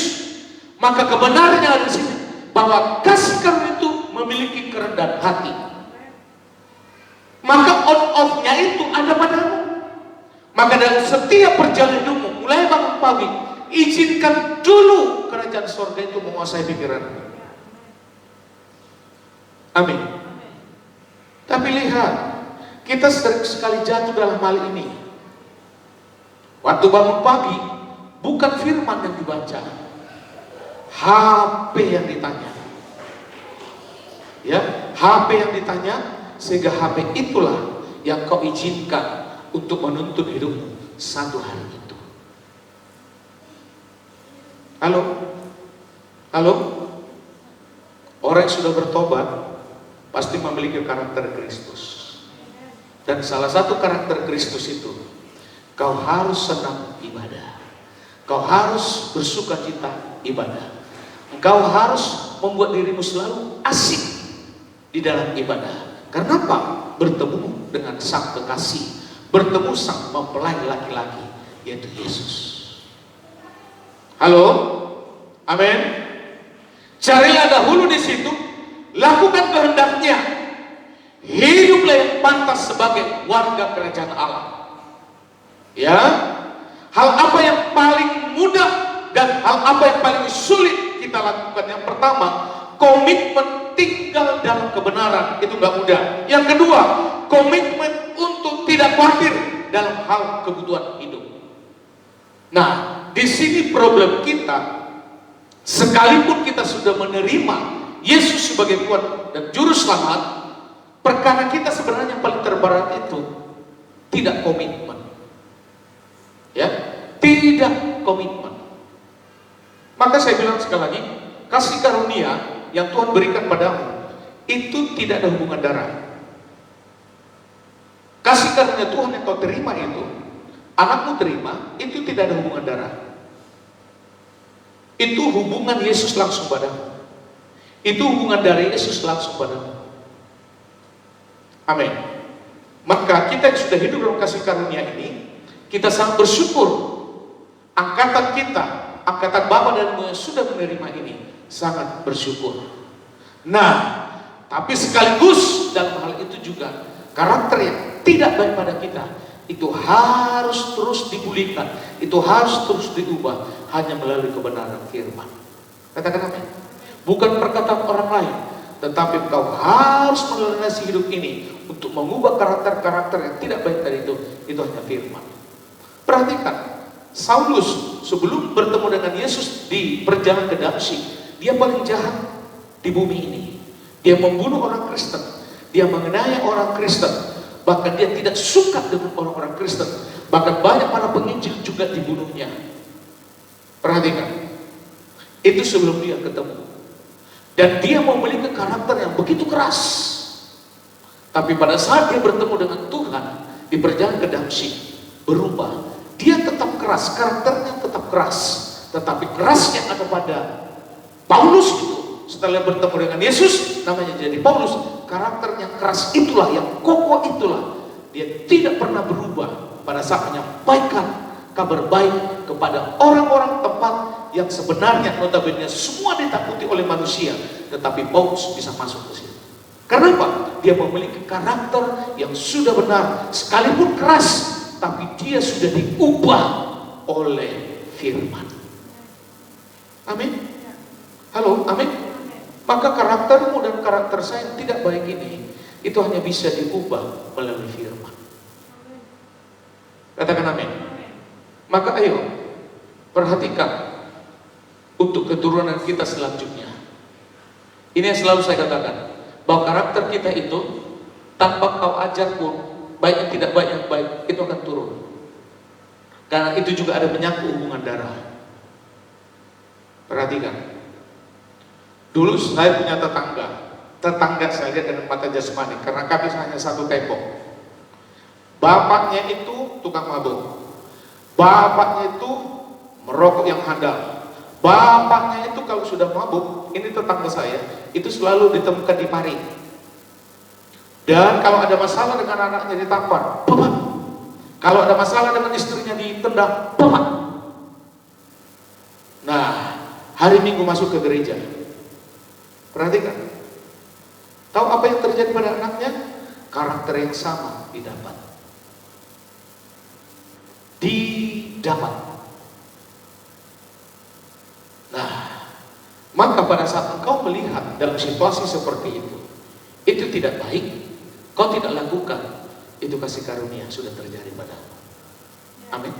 Maka kebenarannya ada di sini, bahwa kasih karunia itu memiliki kerendahan hati. Maka on-off-nya itu ada padamu. Maka dalam setiap perjalanan hidupmu, mulai bangun pagi, izinkan dulu kerajaan surga itu menguasai pikiranmu. Amin. Tapi lihat, kita sering sekali jatuh dalam hal ini. Waktu bangun pagi, bukan firman yang dibaca, HP yang ditanya. Ya, HP yang ditanya, sehingga HP itulah yang kau izinkan untuk menuntun hidupmu satu hari itu. Halo? Halo? Orang yang sudah bertobat pasti memiliki karakter Kristus. Dan salah satu karakter Kristus itu, kau harus senang ibadah. Kau harus bersuka cita ibadah. Engkau harus membuat dirimu selalu asik di dalam ibadah. Karena apa? Bertemu dengan sang kekasih, bertemu sang mempelai laki-laki, yaitu Yesus. Halo? Amin. Carilah dahulu di situ, lakukan kehendaknya, hiduplah yang pantas sebagai warga kerajaan Allah. Ya, hal apa yang paling mudah dan hal apa yang paling sulit kita lakukan? Yang pertama, komitmen tinggal dalam kebenaran, itu nggak mudah. Yang kedua, komitmen untuk tidak khawatir dalam hal kebutuhan hidup. Nah, di sini problem kita, sekalipun kita sudah menerima Yesus sebagai Tuhan dan Juru Selamat, perkara kita sebenarnya yang paling terberat itu tidak komitmen. Ya, tidak komitmen. Maka saya bilang sekali lagi, kasih karunia yang Tuhan berikan padamu itu tidak ada hubungan darah. Kasih karunia Tuhan yang kau terima itu, anakmu terima, itu tidak ada hubungan darah. Itu hubungan Yesus langsung padamu. Itu hubungan dari Yesus langsung padamu. Amin. Maka kita yang sudah hidup dalam kasih karunia ini, kita sangat bersyukur. Angkatan kita, angkatan Bapa dan Ibu yang sudah menerima ini, sangat bersyukur. Nah, tapi sekaligus dalam hal itu juga, karakter yang tidak baik pada kita itu harus terus dipulihkan, itu harus terus diubah hanya melalui kebenaran firman. Katakan amin. Bukan perkataan orang lain, tetapi engkau harus melalui hidup ini untuk mengubah karakter-karakter yang tidak baik tadi itu hanya firman. Perhatikan, Saulus sebelum bertemu dengan Yesus di perjalanan ke Damsyik, dia paling jahat di bumi ini. Dia membunuh orang Kristen, dia menganiaya orang Kristen, bahkan dia tidak suka dengan orang-orang Kristen, bahkan banyak para penginjil juga dibunuhnya. Perhatikan, itu sebelum dia ketemu. Dan dia memiliki karakter yang begitu keras. Tapi pada saat dia bertemu dengan Tuhan di perjalanan ke Damsyik, berubah. Dia tetap keras, karakternya tetap keras. Tetapi keras yang ada pada Paulus itu, setelah bertemu dengan Yesus, namanya jadi Paulus. Karakter yang keras itulah, yang kokoh itulah. Dia tidak pernah berubah pada saat menyampaikan kabar baik kepada orang-orang tempat yang sebenarnya notabene semua ditakuti oleh manusia, tetapi Paulus bisa masuk ke situ. Karena apa? Dia memiliki karakter yang sudah benar, sekalipun keras, tapi dia sudah diubah oleh firman. Amin. Halo, amin. Maka karaktermu dan karakter saya yang tidak baik ini, itu hanya bisa diubah melalui firman. Katakan amin. Maka ayo, perhatikan untuk keturunan kita selanjutnya. Ini yang selalu saya katakan, bahwa karakter kita itu tanpa kau ajar pun, baik yang tidak baik yang baik, itu akan turun. Karena itu juga ada menyangkut hubungan darah. Perhatikan. Dulu saya punya tetangga saya lihat dengan mata jasmani, karena kami hanya satu tembok. Bapaknya itu tukang mabuk. Bapaknya itu merokok yang handal. Bapaknya itu kalau sudah mabuk, ini tetangga saya, itu selalu ditemukan di mari. Dan kalau ada masalah dengan anaknya ditampar, bapak. Kalau ada masalah dengan istrinya ditendang, bapak. Nah, hari Minggu masuk ke gereja. Perhatikan. Tahu apa yang terjadi pada anaknya? Karakter yang sama didapat. Nah, maka pada saat engkau melihat dalam situasi seperti itu tidak baik, kau tidak lakukan, itu kasih karunia sudah terjadi padamu. Amin.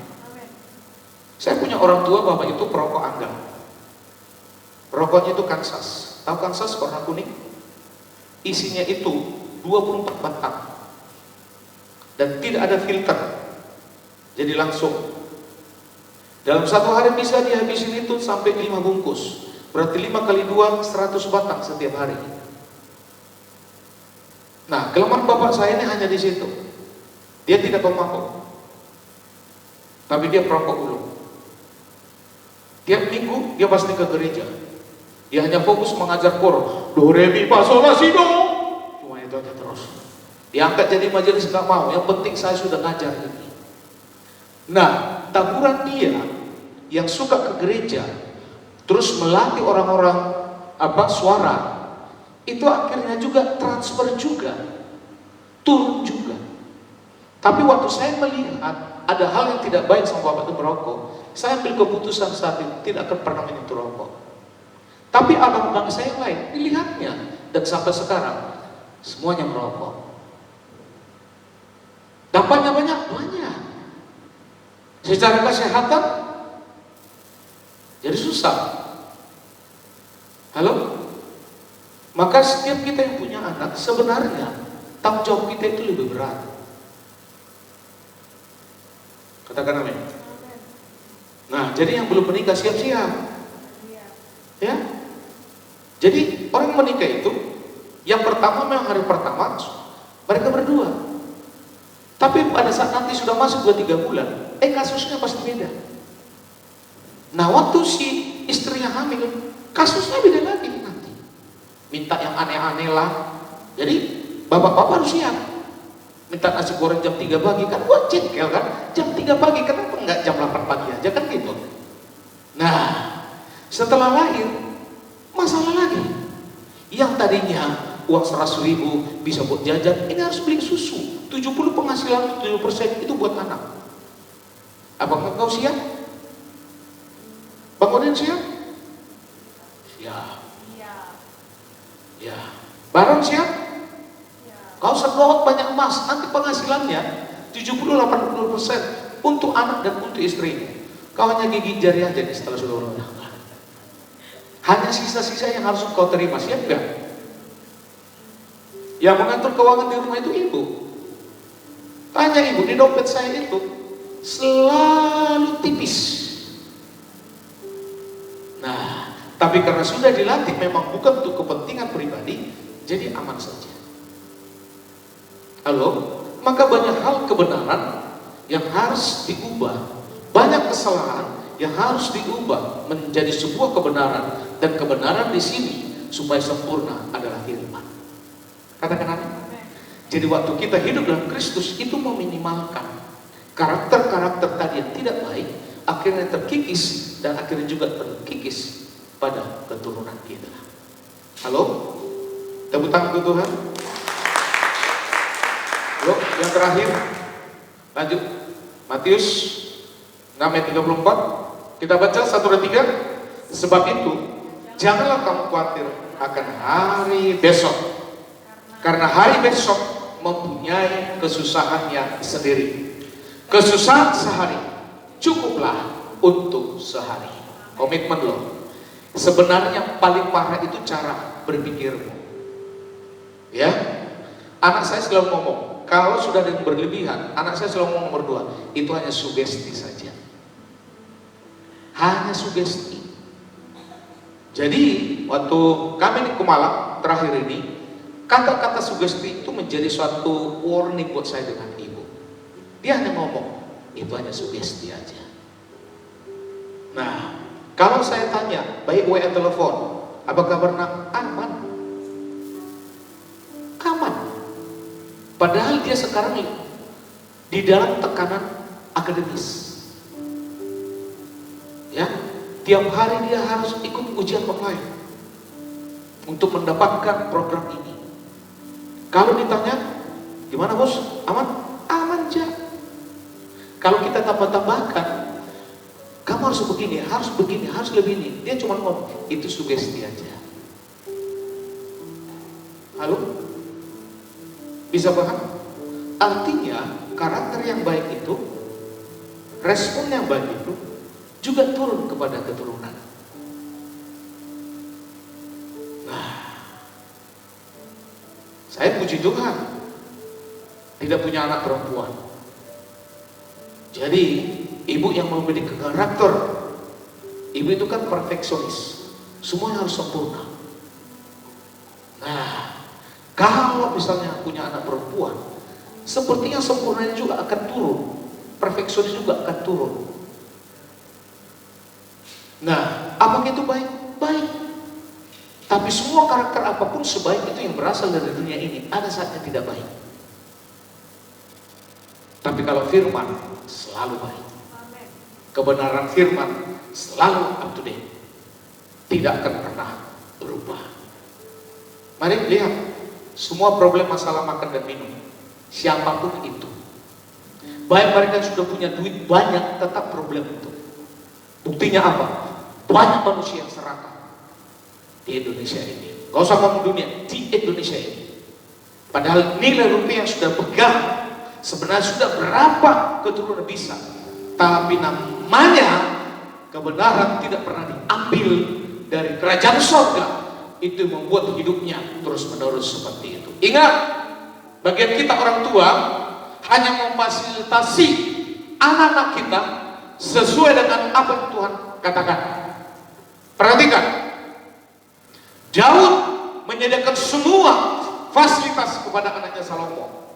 Saya punya orang tua, bapak itu perokok anggar. Rokoknya itu Kansas. Tahu Kansas warna kuning? Isinya itu 24 batang. Dan tidak ada filter. Jadi langsung. Dalam satu hari bisa dihabisin itu sampai 5 bungkus. Berarti 5 kali 2, 100 batang setiap hari. Nah, kelemahan bapak saya ini hanya di situ. Dia tidak pemabuk. Tapi dia perokok dulu. Tiap minggu dia pasti ke gereja. Dia hanya fokus mengajar kor. Do, re, mi, fa, sol, la, si, do. Cuma itu aja terus. Diangkat jadi majelis nggak mau. Yang penting saya sudah ngajar ini. Nah, taburan dia yang suka ke gereja, terus melatih orang-orang suara, itu akhirnya juga transfer juga, turun juga. Tapi waktu saya melihat ada hal yang tidak baik sama bapak itu merokok, saya ambil keputusan saat itu tidak akan pernah menyentuh rokok. Tapi abang-abang saya yang lain dilihatnya, dan sampai sekarang semuanya merokok. Dampaknya banyak. Secara kesehatan jadi susah. Halo? Maka setiap kita yang punya anak, sebenarnya tanggung jawab kita itu lebih berat. Katakan amin. Nah, jadi yang belum menikah siap-siap. Ya. Jadi orang menikah itu, yang pertama memang hari pertama mereka berdua. Tapi pada saat nanti sudah masuk 2-3 bulan, kasusnya pasti beda. Nah, waktu si istrinya hamil, kasusnya beda lagi nanti. Minta yang aneh-aneh lah. Jadi bapak-bapak harus siap. Minta nasi goreng jam 3 pagi, kan gua jengkel kan. Jam 3 pagi, kenapa enggak jam 8 pagi aja, kan gitu. Nah, setelah lahir, masalah lagi. Yang tadinya uang 100.000 bisa buat jajan, ini harus beli susu. 70 penghasilan, 70% itu buat anak. Apakah kau siap? Bang Odin siap? Siap. Ya. Barang siap? Kau sedot banyak emas, nanti penghasilannya 70-80% untuk anak dan untuk istrinya. Kau hanya gigit jari aja nih setelah sudah orang. Hanya sisa-sisa yang harus kau terima, siap gak? Yang mengatur keuangan di rumah itu ibu. Tanya ibu, di dompet saya itu selalu tipis. Tapi karena sudah dilatih memang bukan untuk kepentingan pribadi, jadi aman saja. Halo? Maka banyak hal kebenaran yang harus diubah, banyak kesalahan yang harus diubah menjadi sebuah kebenaran, dan kebenaran di sini supaya sempurna adalah firman. Katakan amin. Jadi waktu kita hidup dalam Kristus itu meminimalkan karakter-karakter tadi yang tidak baik, akhirnya terkikis dan akhirnya juga terkikis pada keturunan kita. Halo? Tepuk tangan untuk Tuhan. Yuk, yang terakhir. Lanjut. Matius 6 ayat 34. Kita baca 1 dan 3. Sebab itu, janganlah kamu khawatir akan hari besok. Karena hari besok mempunyai kesusahannya sendiri. Kesusahan sehari cukuplah untuk sehari. Komitmen loh. Sebenarnya paling parah itu cara berpikirmu. Ya, anak saya selalu ngomong, kalau sudah ada yang berlebihan, anak saya selalu ngomong berdua, itu hanya sugesti saja. Hanya sugesti. Jadi waktu kami di Kumalang terakhir ini, kata-kata sugesti itu menjadi suatu warning buat saya dengan ibu. Dia hanya ngomong, itu hanya sugesti aja. Nah, kalau saya tanya, baik WA telepon, apa kabar nak? Aman. Aman. Padahal dia sekarang di dalam tekanan akademis. Ya, tiap hari dia harus ikut ujian online untuk mendapatkan program ini. Kalau ditanya, gimana bos? Aman? Aman aja. Kalau kita tambah-tambahkan, kamu harus begini, harus lebih ini. Dia cuma ngomong, itu sugesti aja. Halo? Bisa paham? Artinya, karakter yang baik itu, respon yang baik itu, juga turun kepada keturunan. Nah, saya puji Tuhan, tidak punya anak perempuan. Jadi, ibu yang memiliki karakter, ibu itu kan perfeksionis, semuanya harus sempurna. Nah, kalau misalnya punya anak perempuan, sepertinya sempurnanya juga akan turun, perfeksionis juga akan turun. Nah, apakah itu baik? Baik. Tapi semua karakter apapun sebaik itu yang berasal dari dunia ini, ada saatnya tidak baik. Tapi kalau firman selalu baik. Kebenaran firman selalu up to date. Tidak akan pernah berubah. Mari lihat, semua problem masalah makan dan minum, siapapun itu, baik mereka yang sudah punya duit banyak, tetap problem itu. Buktinya apa? Banyak manusia yang serakah di Indonesia ini. Gak usah ngomong dunia, di Indonesia ini. Padahal nilai rupiah yang sudah pegang, sebenarnya sudah berapa keturunan bisa. Tapi namanya kebenaran tidak pernah diambil dari kerajaan surga. Itu membuat hidupnya terus menerus seperti itu. Ingat, bagian kita orang tua hanya memfasilitasi anak-anak kita sesuai dengan apa yang Tuhan katakan. Perhatikan, Daud menyediakan semua fasilitas kepada anaknya Salomo.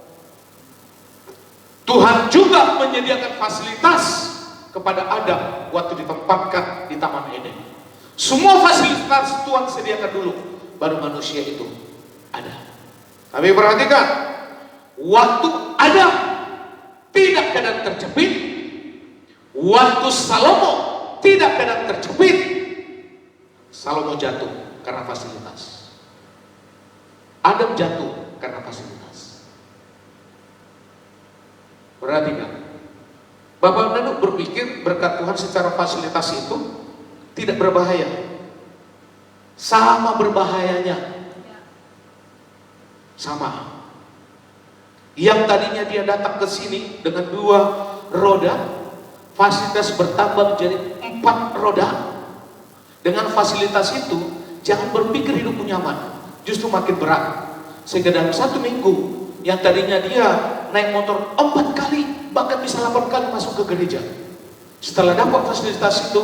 Tuhan juga menyediakan fasilitas kepada Adam waktu ditempatkan di Taman Eden. Semua fasilitas Tuhan sediakan dulu, baru manusia itu ada. Tapi perhatikan, waktu Adam tidak keadaan terjepit, waktu Salomo tidak keadaan terjepit, Salomo jatuh karena fasilitas. Adam jatuh karena fasilitas. Perhatikan, Bapak dan Ibu berpikir berkat Tuhan secara fasilitas itu tidak berbahaya. Sama berbahayanya. Sama. Yang tadinya dia datang ke sini dengan 2 roda, fasilitas bertambah menjadi 4 roda. Dengan fasilitas itu, jangan berpikir hidupmu nyaman, justru makin berat. Sehingga dalam 1 minggu, yang tadinya dia naik motor 4 kali, bahkan bisa 8 kali masuk ke gereja. Setelah dapat fasilitas itu,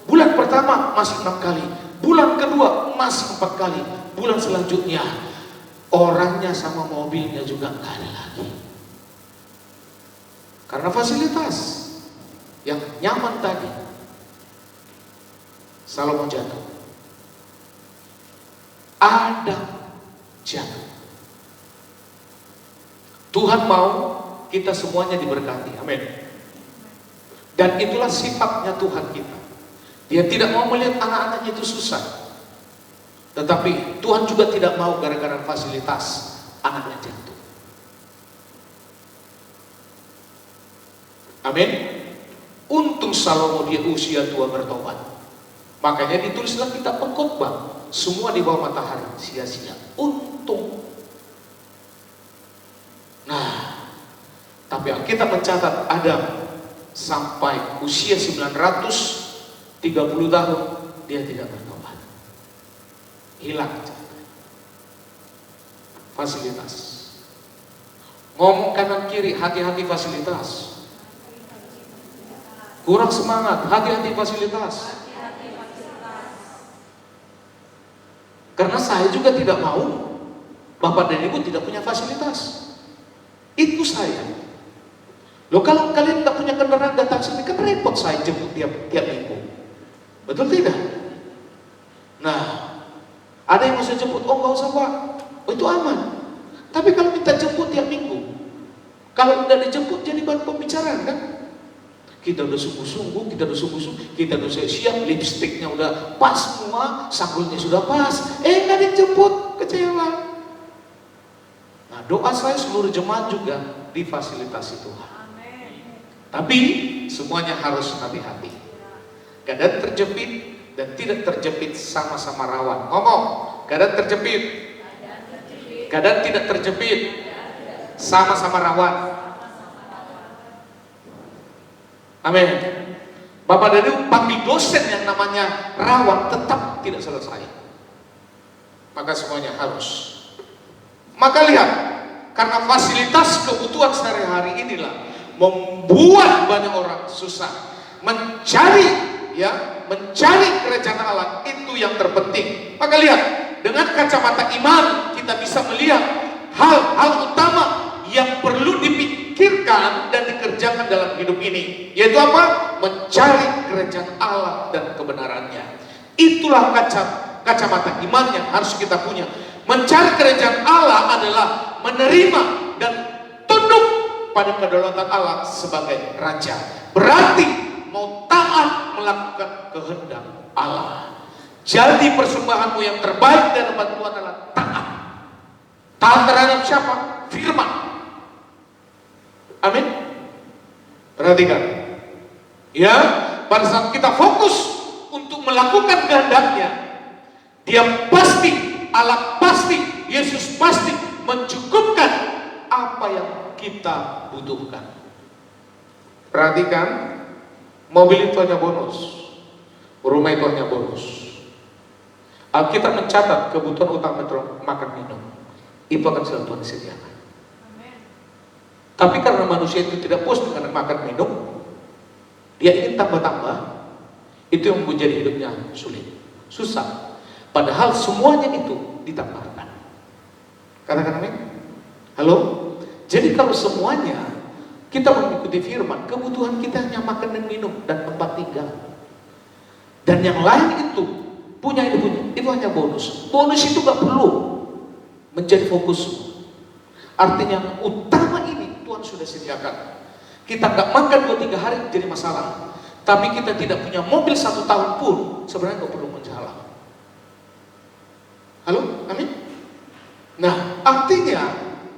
bulan pertama masih 6 kali, Bulan kedua emas 4 kali. Bulan selanjutnya orangnya sama mobilnya juga nggak ada lagi. Karena fasilitas yang nyaman tadi, Salomo jatuh. Adam jatuh. Tuhan mau kita semuanya diberkati. Amin. Dan itulah sifatnya Tuhan kita. Dia tidak mau melihat anak-anaknya itu susah. Tetapi Tuhan juga tidak mau gara-gara fasilitas anaknya jatuh. Amin. Untung Salomo dia usia tua bertobat. Makanya ditulislah kitab Pengkhotbah. Semua di bawah matahari sia-sia. Untung. Nah, tapi Alkitab mencatat Adam sampai usia 930 tahun dia tidak bertobat. Hilang fasilitas. Ngomong kanan kiri, hati-hati fasilitas. Kurang semangat, hati-hati fasilitas. Karena saya juga tidak mau Bapak dan Ibu tidak punya fasilitas. Itu saya. Loh, kalau kalian tidak punya kendaraan datang sini kan repot saya jemput tiap minggu. Betul tidak? Nah, ada yang mau saya jemput, oh nggak usah Pak, oh itu aman. Tapi kalau minta jemput tiap minggu, kalau nggak dijemput jadi bahan pembicaraan kan? Kita udah sungguh-sungguh, kita udah siap, lipstiknya udah pas semua, sanggulnya sudah pas, nggak dijemput, kecewa. Nah, doa saya seluruh jemaat juga difasilitasi Tuhan. Tapi semuanya harus hati-hati. Keadaan terjepit dan tidak terjepit sama-sama rawan. Ngomong, keadaan terjepit, keadaan tidak terjepit, sama-sama rawan. Amin. Bapak dan Ibu panggil dosen yang namanya rawan tetap tidak selesai. Maka semuanya harus. Maka lihat, karena fasilitas kebutuhan sehari-hari inilah membuat banyak orang susah mencari kerajaan Allah, itu yang terpenting. Maka lihat, dengan kacamata iman kita bisa melihat hal-hal utama yang perlu dipikirkan dan dikerjakan dalam hidup ini, yaitu apa? Mencari kerajaan Allah dan kebenarannya. Itulah kacamata iman yang harus kita punya. Mencari kerajaan Allah adalah menerima dan tunduk pada kedaulatan Allah sebagai raja. Berarti mau taat melakukan kehendak Allah. Jadi persembahanmu yang terbaik dan bantuan adalah taat. Taat terhadap siapa? Firman. Amin. Perhatikan. Ya, pada saat kita fokus untuk melakukan kehendaknya, dia pasti, Allah pasti, Yesus pasti mencukupkan apa yang kita butuhkan. Perhatikan, mobil itu hanya bonus, rumah itu hanya bonus. Alkitab mencatat kebutuhan utama makan minum itu akan selalu Tuhan sediakan. Tapi karena manusia itu tidak puas dengan makan minum, dia ingin tambah-tambah, itu yang menjadi hidupnya sulit, susah. Padahal semuanya itu ditambahkan. Katakan amin. Halo? Jadi kalau semuanya kita mengikuti firman, kebutuhan kita hanya makan dan minum dan tempat tinggal. Dan yang lain itu itu hanya bonus. Bonus itu gak perlu menjadi fokus. Artinya yang utama ini Tuhan sudah sediakan. Kita gak makan 2-3 hari jadi masalah. Tapi kita tidak punya mobil 1 tahun pun sebenarnya gak perlu menjalan. Halo? Amin? Nah, artinya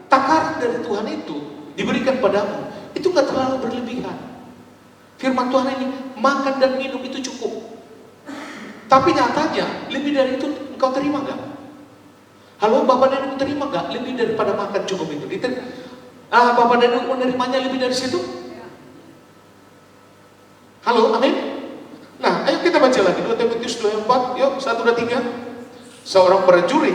takaran dari Tuhan itu diberikan padamu itu gak terlalu berlebihan. Firman Tuhan ini, makan dan minum itu cukup. Tapi nyatanya, lebih dari itu engkau terima gak? Halo, Bapak dan Ibu terima gak? Lebih daripada makan cukup itu. Bapak dan Ibu menerimanya lebih dari situ? Halo, amin? Nah, ayo kita baca lagi 2 Timotius 2:4. Yuk, 1, 2, 3. Seorang prajurit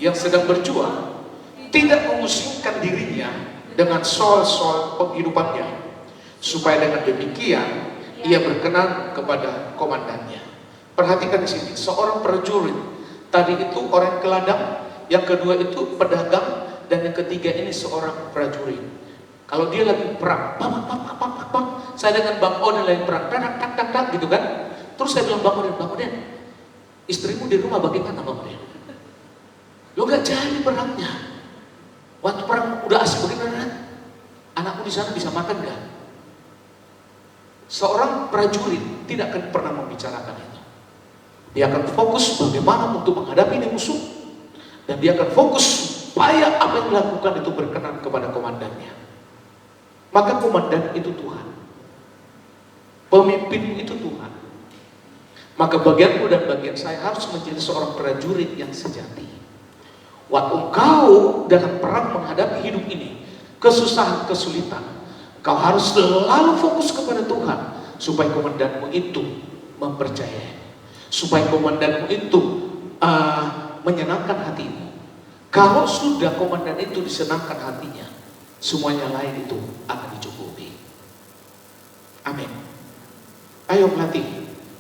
yang sedang berjuang tidak memusingkan dirinya dengan soal-soal penghidupannya, supaya dengan demikian ia berkenan kepada komandannya. Perhatikan di sini, seorang prajurit. Tadi itu orang ke ladang, yang kedua itu pedagang, dan yang ketiga ini seorang prajurit. Kalau dia lagi perang, saya dengan Bang Oden lagi perang, tak gitu kan. Terus saya bilang, Bang Oden, istrimu di rumah bagaimana Bang Oden? Lo gak jadi perangnya. Waktu perang udah asik bagaimana? Anakmu di sana bisa makan gak? Seorang prajurit tidak akan pernah membicarakan itu. Dia akan fokus bagaimana untuk menghadapi ini musuh, dan dia akan fokus supaya apa yang dilakukan itu berkenan kepada komandannya. Maka komandan itu Tuhan, pemimpin itu Tuhan. Maka bagianmu dan bagian saya harus menjadi seorang prajurit yang sejati. Waktu engkau dalam perang menghadapi hidup ini, kesusahan, kesulitan, kau harus selalu fokus kepada Tuhan, supaya komandanmu itu mempercayai, supaya komandanmu itu menyenangkan hatimu. Kalau sudah komandan itu disenangkan hatinya, semuanya lain itu akan dicukupi. Amin. Ayo melatih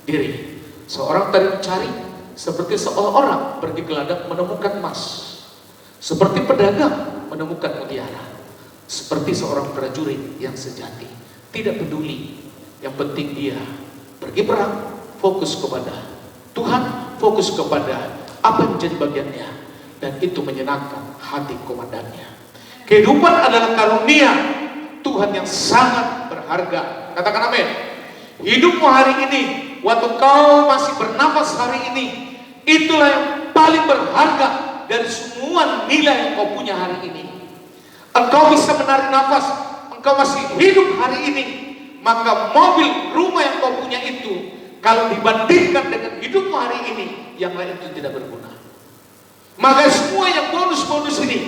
diri. Seorang tadi mencari seperti seorang pergi ke ladang menemukan emas, seperti pedagang menemukan mutiara, seperti seorang prajurit yang sejati. Tidak peduli, yang penting dia pergi perang, fokus kepada Tuhan, fokus kepada apa yang menjadi bagiannya, dan itu menyenangkan hati komandannya. Kehidupan adalah karunia Tuhan yang sangat berharga. Katakan amin. Hidupmu hari ini, waktu kau masih bernafas hari ini, itulah yang paling berharga dari semua nilai yang kau punya hari ini. Engkau bisa menarik nafas, engkau masih hidup hari ini, maka mobil, rumah yang kau punya itu, kalau dibandingkan dengan hidupmu hari ini, yang lain itu tidak berguna. Maka semua yang bonus-bonus ini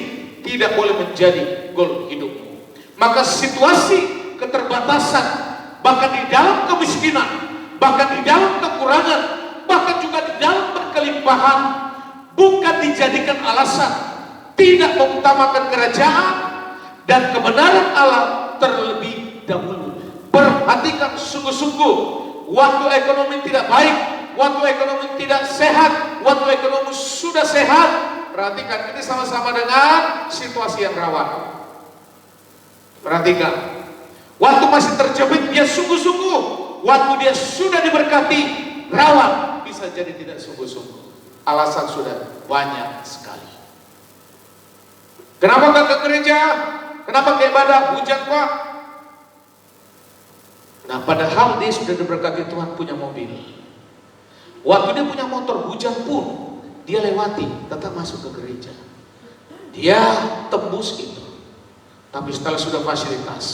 tidak boleh menjadi goal hidupmu. Maka situasi keterbatasan, bahkan di dalam kemiskinan, bahkan di dalam kekurangan, bahkan juga di dalam berkelimpahan, bukan dijadikan alasan tidak mengutamakan kerajaan dan kebenaran Allah terlebih dahulu. Perhatikan sungguh-sungguh, waktu ekonomi tidak baik, waktu ekonomi tidak sehat, waktu ekonomi sudah sehat, perhatikan, ini sama-sama dengan situasi yang rawan. Perhatikan, waktu masih terjepit dia sungguh-sungguh, waktu dia sudah diberkati rawan, bisa jadi tidak sungguh-sungguh. Alasan sudah banyak sekali. Kenapa nggak ke gereja? Kenapa ke ibadah? Hujan Pak. Nah, padahal dia sudah diberkati Tuhan, punya mobil. Waktu dia punya motor, hujan pun dia lewati, tetap masuk ke gereja. Dia tembus itu. Tapi setelah sudah fasilitas,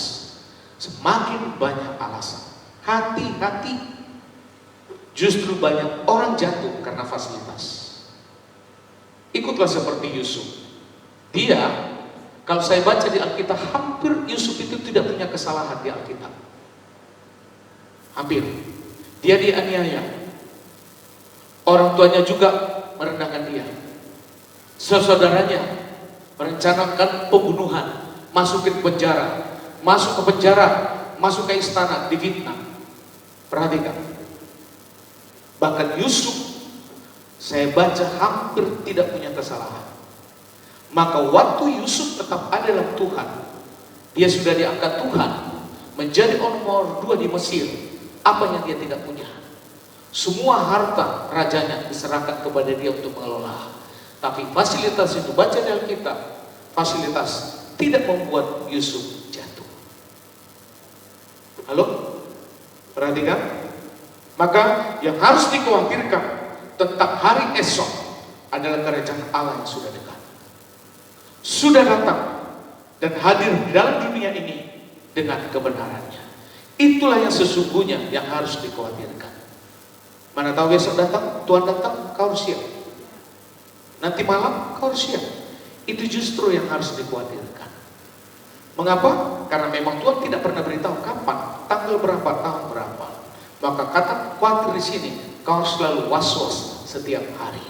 semakin banyak alasan. Hati-hati, justru banyak orang jatuh karena fasilitas. Ikutlah seperti Yusuf. Dia, kalau saya baca di Alkitab, hampir Yusuf itu tidak punya kesalahan di Alkitab. Hampir. Dia dianiaya. Orang tuanya juga merendahkan dia. Saudaranya merencanakan pembunuhan, masukin penjara, masuk ke penjara, masuk ke istana, difitnah. Perhatikan. Bahkan Yusuf, saya baca hampir tidak punya kesalahan. Maka waktu Yusuf tetap ada dalam Tuhan, dia sudah diangkat Tuhan menjadi nomor 2 di Mesir. Apa yang dia tidak punya? Semua harta rajanya diserahkan kepada dia untuk mengelola. Tapi fasilitas itu, baca di Alkitab, fasilitas tidak membuat Yusuf jatuh. Halo? Perhatikan. Maka yang harus dikhawatirkan tentang hari esok adalah kerajaan Allah yang sudah dekat, sudah datang dan hadir di dalam dunia ini dengan kebenarannya. Itulah yang sesungguhnya yang harus dikhawatirkan. Mana tahu besok datang, Tuhan datang, kau harus siap. Nanti malam kau harus siap. Itu justru yang harus dikhawatirkan. Mengapa? Karena memang Tuhan tidak pernah beritahu kapan, tanggal berapa, tahun berapa. Maka kata khawatir di sini, kau harus selalu was-was setiap hari.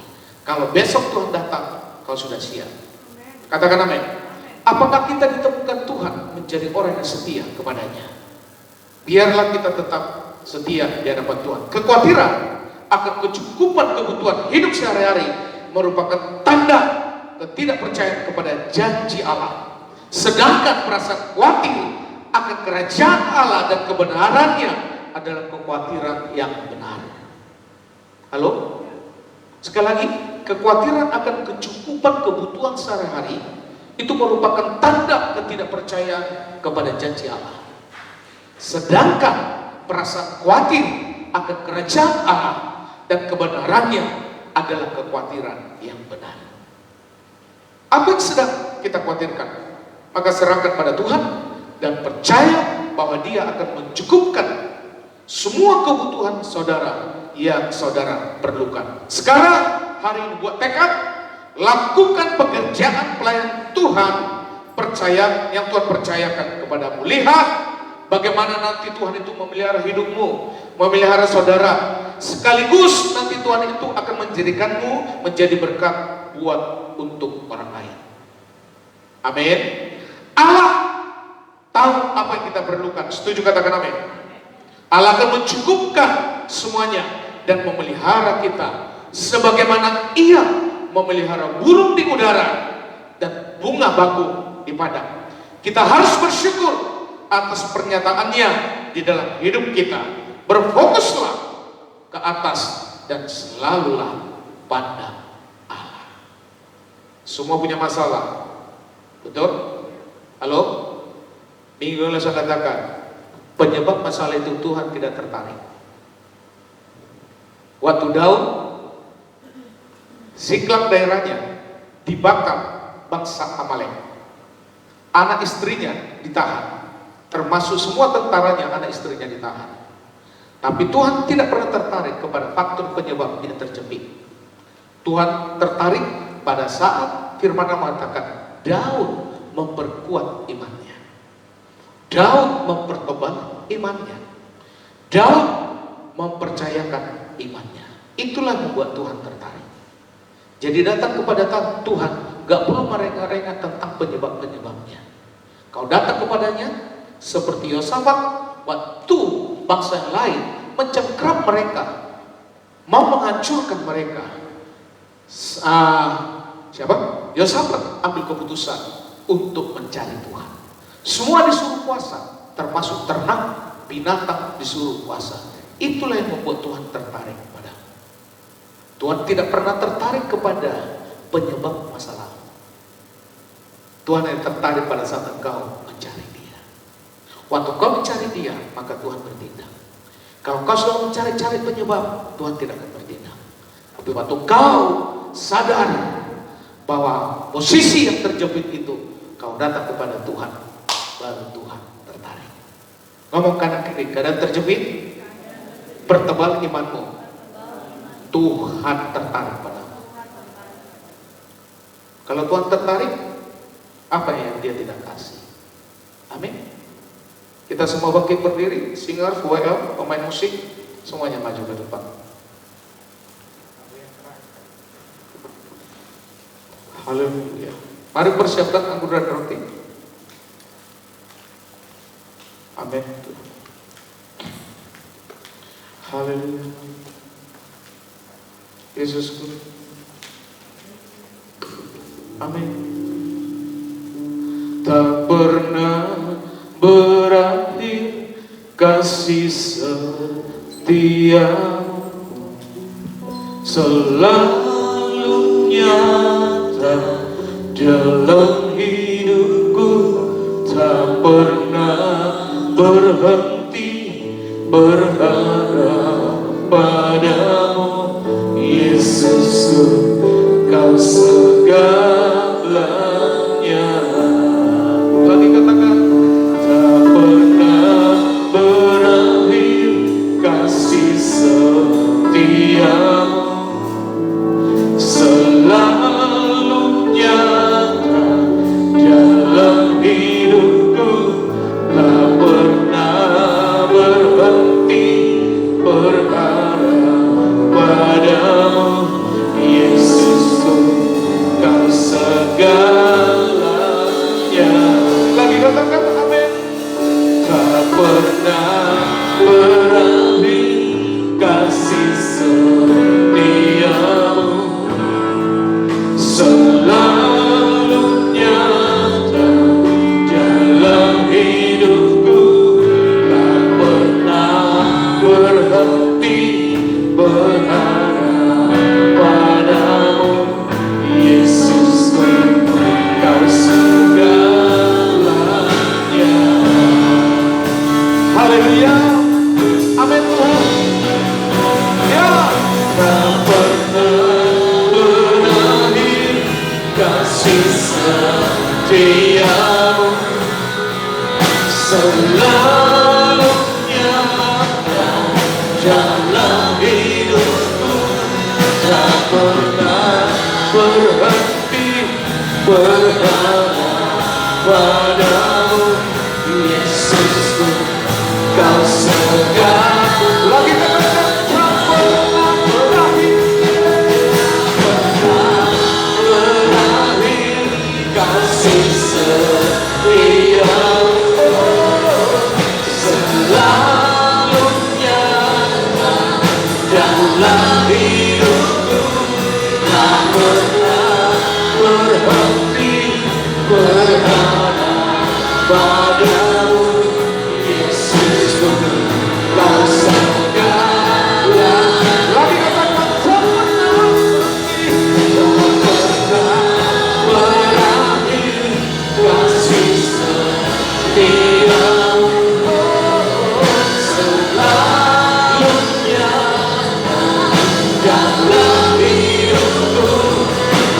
Kalau besok Tuhan datang, kau sudah siap. Katakan amin. Apakah kita ditemukan Tuhan menjadi orang yang setia kepadanya? Biarlah kita tetap setia di hadapan Tuhan. Kekhawatiran akan kecukupan kebutuhan hidup sehari-hari merupakan tanda ketidakpercayaan kepada janji Allah. Sedangkan perasaan khawatir akan kerajaan Allah dan kebenarannya adalah kekhawatiran yang benar. Halo? Sekali lagi, kekhawatiran akan kecukupan kebutuhan sehari-hari itu merupakan tanda ketidakpercayaan kepada janji Allah. Sedangkan perasaan khawatir akan kerajaan Allah dan kebenarannya adalah kekhawatiran yang benar. Apa yang sedang kita khawatirkan? Maka serahkan pada Tuhan dan percaya bahwa Dia akan mencukupkan semua kebutuhan saudara yang saudara perlukan. Sekarang hari ini buat tekad, lakukan pekerjaan pelayan Tuhan, percaya yang Tuhan percayakan kepadamu. Lihat bagaimana nanti Tuhan itu memelihara hidupmu, memelihara saudara, sekaligus nanti Tuhan itu akan menjadikanmu menjadi berkat buat untuk orang lain. Amin. Allah tahu apa yang kita perlukan. Setuju, katakan amin. Allah akan mencukupkan semuanya dan memelihara kita sebagaimana Ia memelihara burung di udara dan bunga bakung di padang. Kita harus bersyukur atas pernyataannya di dalam hidup kita. Berfokuslah ke atas dan selalulah pandang Allah. Semua punya masalah, betul? Halo? Minggu lalu saya katakan, penyebab masalah itu Tuhan tidak tertarik. Waktu Daud, Siklag daerahnya dibakar bangsa Amalek. Anak istrinya ditahan, termasuk semua tentaranya, anak istrinya ditahan. Tapi Tuhan tidak pernah tertarik kepada faktor penyebab ini terjepit. Tuhan tertarik pada saat firman Allah mengatakan Daud memperkuat imannya, Daud mempertebal imannya, Daud mempercayakan imannya. Itulah yang membuat Tuhan tertarik. Jadi datang kepada Tuhan, gak perlu merengah-rengah tentang penyebab-penyebabnya. Kau datang kepadanya seperti Yosafat, waktu bangsa yang lain mencengkram mereka, mau menghancurkan mereka. Siapa? Yosafat ambil keputusan untuk mencari Tuhan. Semua disuruh puasa, termasuk ternak, binatang disuruh puasa. Itulah yang membuat Tuhan tertarik pada. Tuhan tidak pernah tertarik kepada penyebab masalah. Tuhan yang tertarik pada saat engkau mencari Dia. Waktu kau mencari Dia, maka Tuhan bertindak. Kalau kau selalu mencari-cari penyebab, Tuhan tidak akan bertindak. Tapi waktu kau sadar bahwa posisi yang terjepit itu, kau datang kepada Tuhan, baru Tuhan tertarik. Ngomong kanan kiri, keadaan terjepit, pertebal imanmu, Tuhan tertarik padamu. Kalau Tuhan tertarik, apa yang Dia tidak kasih? Amin. Kita semua bangkit berdiri, singer, WL, pemain musik, semuanya maju ke depan. Haleluya. Mari persiapkan anggur dan roti. Amin. Haleluya. Yesusku. Amin. Tak pernah berakhir kasih setiamu, selalu nyata dalam hidupku. Tak pernah berhenti berharap padamu, Yesusku, kau segalanya. Lagi katakan, tak pernah berakhir kasih setiamu, selalu nyata dalam hidupku. Tak pernah berhenti berharap padamu, Yesusku, kasih setiamu selalu nyata dalam hidupku, tak pernah berhenti berharap padamu, Yesusku, kau segala. Lagi katakan, tak pernah berakhir kasih setiamu selalu nyata dalam hidupku, tak pernah berhenti berharap padamu, Yesusku, kau segala. Lagi katakan, tak pernah berakhir kasih setiamu selalu nyata dalam hidupku,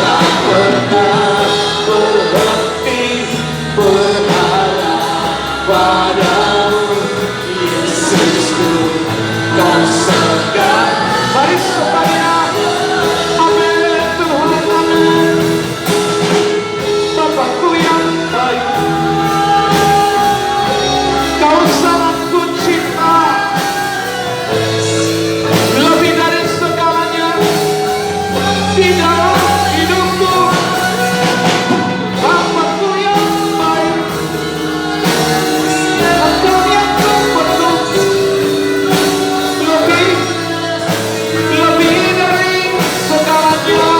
tak pernah berhenti berharap padamu, Yesusku, kau segala. Mari supaya amin Tuhan, amin. Bapakku yang baik, kau sangat ku cinta, lebih dari segalanya di dalam hidupku. Bapakku yang baik, Engkau yang penuh, lebih dari segalanya.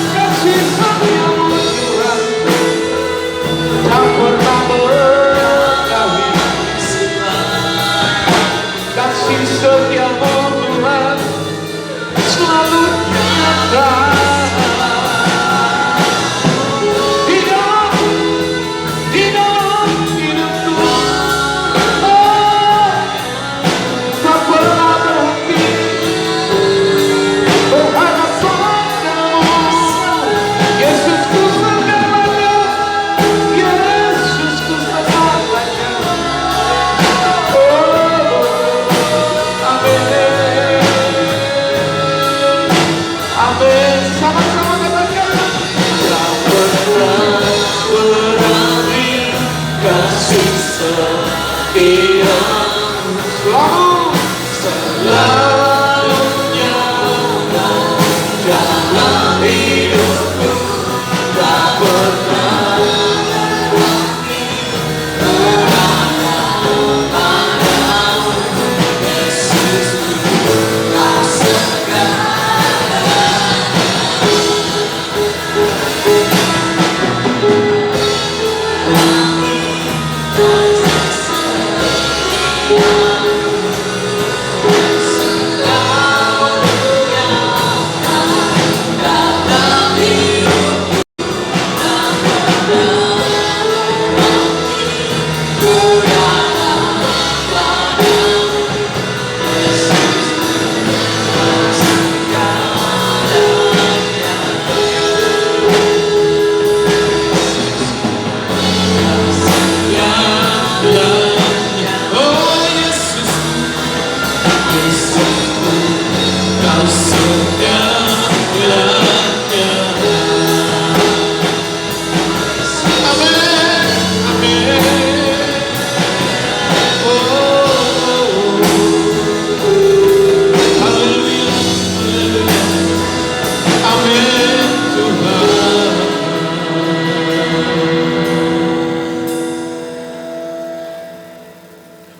Kasih setiamu Tuhan tak pernah berakhir. Kasih setiamu Tuhan selalu nyata di dalam hidupku. Oh, tak pernah berhenti berharap padamu, Yesusku segalanya, Yesusku segalanya. Oh, amin, amin. Sama-sama katakan, tak pernah berakhir kasih setiamu selalu nyata dalam hidupku, tak pernah berhenti berharap padamu, Yesusku, kau segala.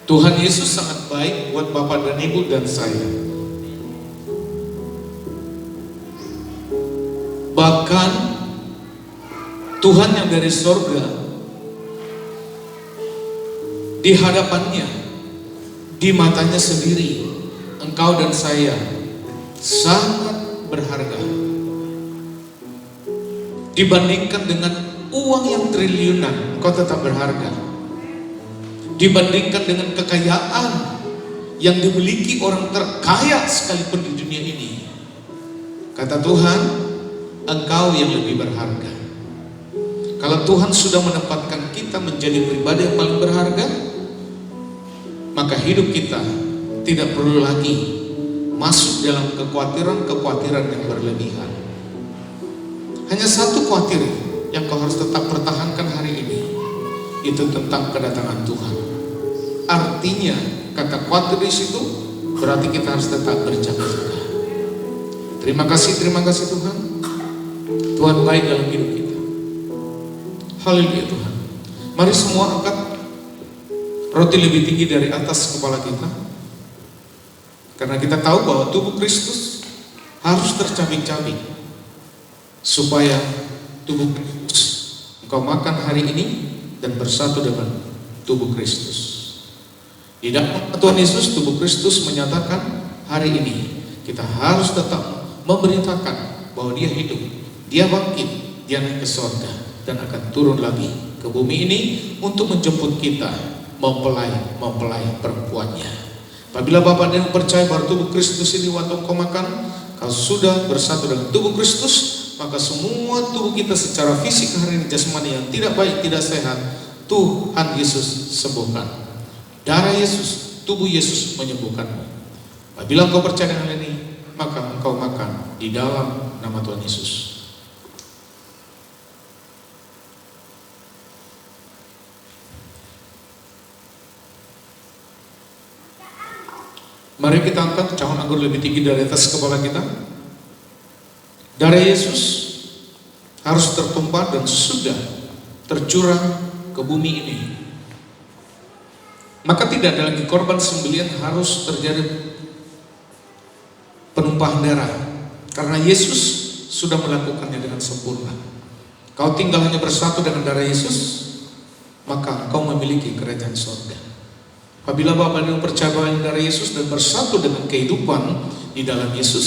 Tuhan Yesus sangat baik buat Bapak dan Ibu dan saya. Bahkan Tuhan yang dari sorga, di hadapannya, di matanya sendiri, engkau dan saya sangat berharga. Dibandingkan dengan uang yang triliunan, engkau tetap berharga. Dibandingkan dengan kekayaan yang dimiliki orang terkaya sekalipun di dunia ini, kata Tuhan, engkau yang lebih berharga. Kalau Tuhan sudah menempatkan kita menjadi pribadi yang paling berharga, maka hidup kita tidak perlu lagi masuk dalam kekhawatiran-kekhawatiran yang berlebihan. Hanya satu khawatir yang kau harus tetap pertahankan hari ini, itu tentang kedatangan Tuhan. Artinya kata khawatir di situ berarti kita harus tetap berjaga-jaga. Terima kasih Tuhan. Tuhan baik dalam hidup kita. Haleluya Tuhan. Mari semua angkat roti lebih tinggi dari atas kepala kita, karena kita tahu bahwa tubuh Kristus harus tercabik-cabik supaya tubuh Kristus engkau makan hari ini dan bersatu dengan tubuh Kristus. Di dalam Tuhan Yesus, tubuh Kristus menyatakan hari ini kita harus tetap memberitakan bahwa dia hidup, dia bangkit, dia naik ke surga dan akan turun lagi ke bumi ini untuk menjemput kita mempelai perempuannya. Apabila Bapak dan percaya bahwa tubuh Kristus ini waktu kau makan, kau sudah bersatu dengan tubuh Kristus, maka semua tubuh kita secara fisik hari ini jasmani yang tidak baik, tidak sehat, Tuhan Yesus sembuhkan. Darah Yesus, tubuh Yesus menyembuhkanmu. Apabila engkau percaya dengan hal ini, maka engkau makan di dalam nama Tuhan Yesus. Mari kita angkat cahun anggur lebih tinggi dari atas kepala kita. Darah Yesus harus tertumpah dan sudah tercurah ke bumi ini. Maka tidak ada lagi korban sembelihan harus terjadi penumpahan darah, karena Yesus sudah melakukannya dengan sempurna. Kau tinggal hanya bersatu dengan darah Yesus, maka kau memiliki kerajaan surga. Apabila Bapak dan percaya bahwa darah Yesus dan bersatu dengan kehidupan di dalam Yesus,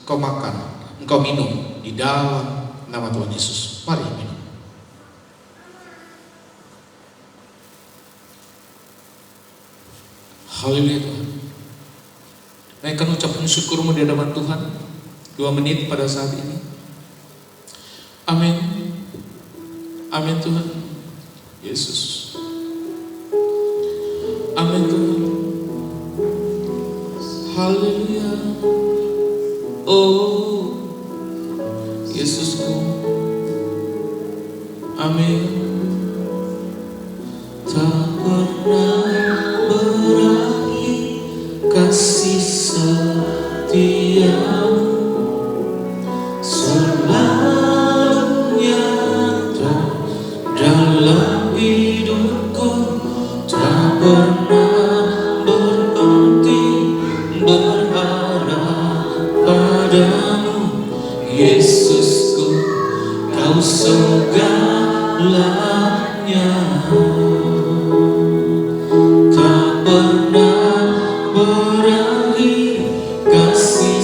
kau makan, engkau minum di dalam nama Tuhan Yesus. Mari minum. Haleluya Tuhan. Naikkan ucapan syukurmu di hadapan Tuhan 2 menit pada saat ini. Amin. Amin Tuhan Yesus. Amin Tuhan. Haleluya. Oh Yesusku. Amin. Tak pernah berakhir kasih setiamu, selalu nyata dalam hidupku, tak pernah berhenti berharap padamu. Yesusku, kau segalanya, tak pernah berakhir kasih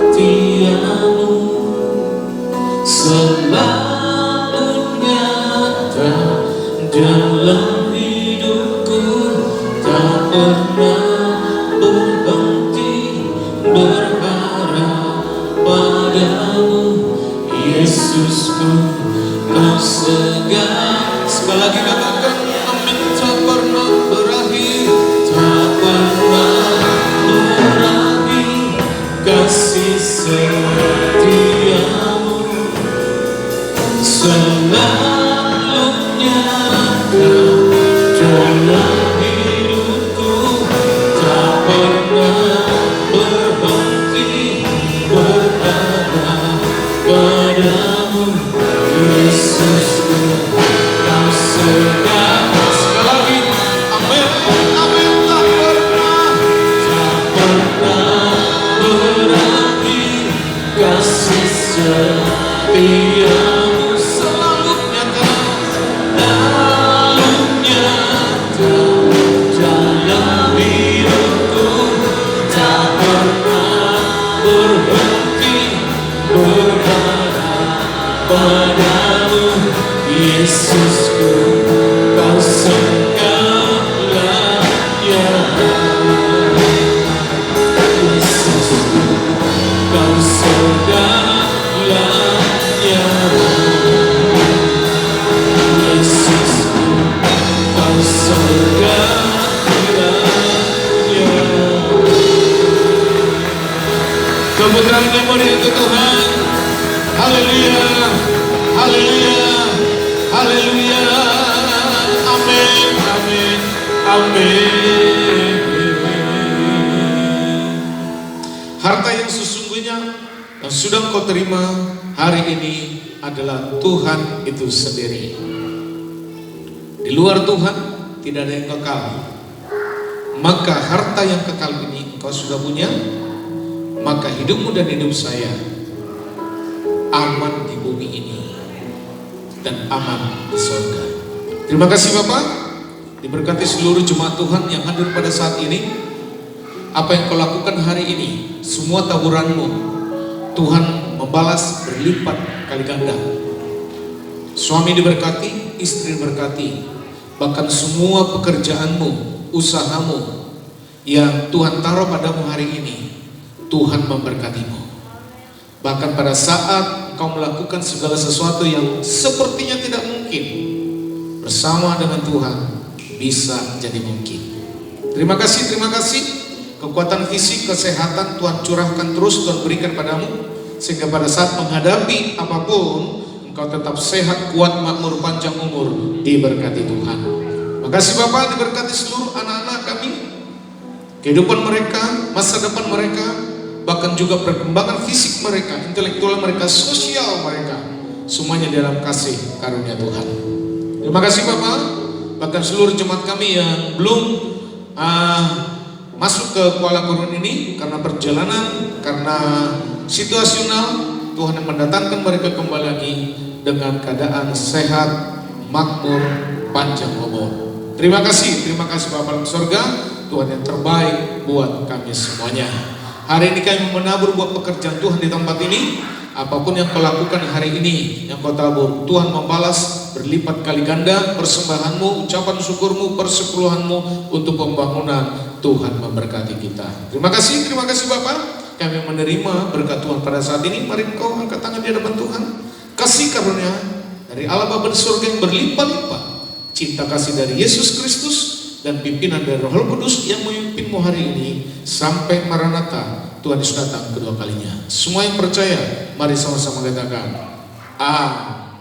setiamu, selalu nyata dalam hidupku, tak pernah berhenti berharap padamu. Yesusku, kau segala. Sekali lagi katakan amin. Tak pernah berakhir, tak pernah berakhir kasih setiamu, selalu nyata dalam hidupku, tak pernah berhenti berharap padamu. Yesusku, kau segala. Sekali lagi amin. Amin. Tak pernah berakhir kasih setiamu, selalu nyata dalam hidupku, tak pernah berhenti berharap padamu. Yesusku, kau segalanya. Yesusku, kau segalanya. Haleluya, haleluya, haleluya. Amin, amin, amin. Harta yang sesungguhnya yang sudah kau terima hari ini adalah Tuhan itu sendiri. Di luar Tuhan tidak ada yang kekal. Maka harta yang kekal ini engkau sudah punya, maka hidupmu dan hidup saya aman di bumi ini dan aman di surga. Terima kasih Bapak, diberkati seluruh jemaat Tuhan yang hadir pada saat ini. Apa yang kau lakukan hari ini, semua taburanmu Tuhan membalas berlipat kali ganda. Suami diberkati, istri diberkati, bahkan semua pekerjaanmu, usahamu yang Tuhan taruh padamu hari ini, Tuhan memberkatimu. Bahkan pada saat engkau melakukan segala sesuatu yang sepertinya tidak mungkin, bersama dengan Tuhan bisa jadi mungkin. Terima kasih, terima kasih. Kekuatan fisik, kesehatan Tuhan curahkan terus, Tuhan berikan padamu, sehingga pada saat menghadapi apapun engkau tetap sehat, kuat, makmur, panjang umur, diberkati Tuhan. Makasih Bapak, diberkati seluruh anak-anak kami, kehidupan mereka, masa depan mereka, bahkan juga perkembangan fisik mereka, intelektual mereka, sosial mereka, semuanya dalam kasih karunia Tuhan. Terima kasih Bapak. Bahkan seluruh jemaat kami yang belum masuk ke Kuala Gurun ini karena perjalanan, karena situasional, Tuhan yang mendatangkan mereka kembali lagi dengan keadaan sehat, makmur, panjang umur. Terima kasih Bapak dalam surga, Tuhan yang terbaik buat kami semuanya. Hari ini kami menabur buat pekerjaan Tuhan di tempat ini. Apapun yang kau lakukan hari ini, yang kau tabur, Tuhan membalas berlipat kali ganda persembahanmu, ucapan syukurmu, persepuluhanmu untuk pembangunan. Tuhan memberkati kita. Terima kasih Bapak. Kami menerima berkat Tuhan pada saat ini. Mari kau angkat tangan di hadapan Tuhan. Kasih karunia dari Allah Bapa di surga yang berlimpah-limpah, cinta kasih dari Yesus Kristus, dan pimpinan dari Roh Kudus yang memimpinmu hari ini sampai Maranatha, Tuhan Yesus datang kedua kalinya. Semua yang percaya, mari sama-sama katakan Amin.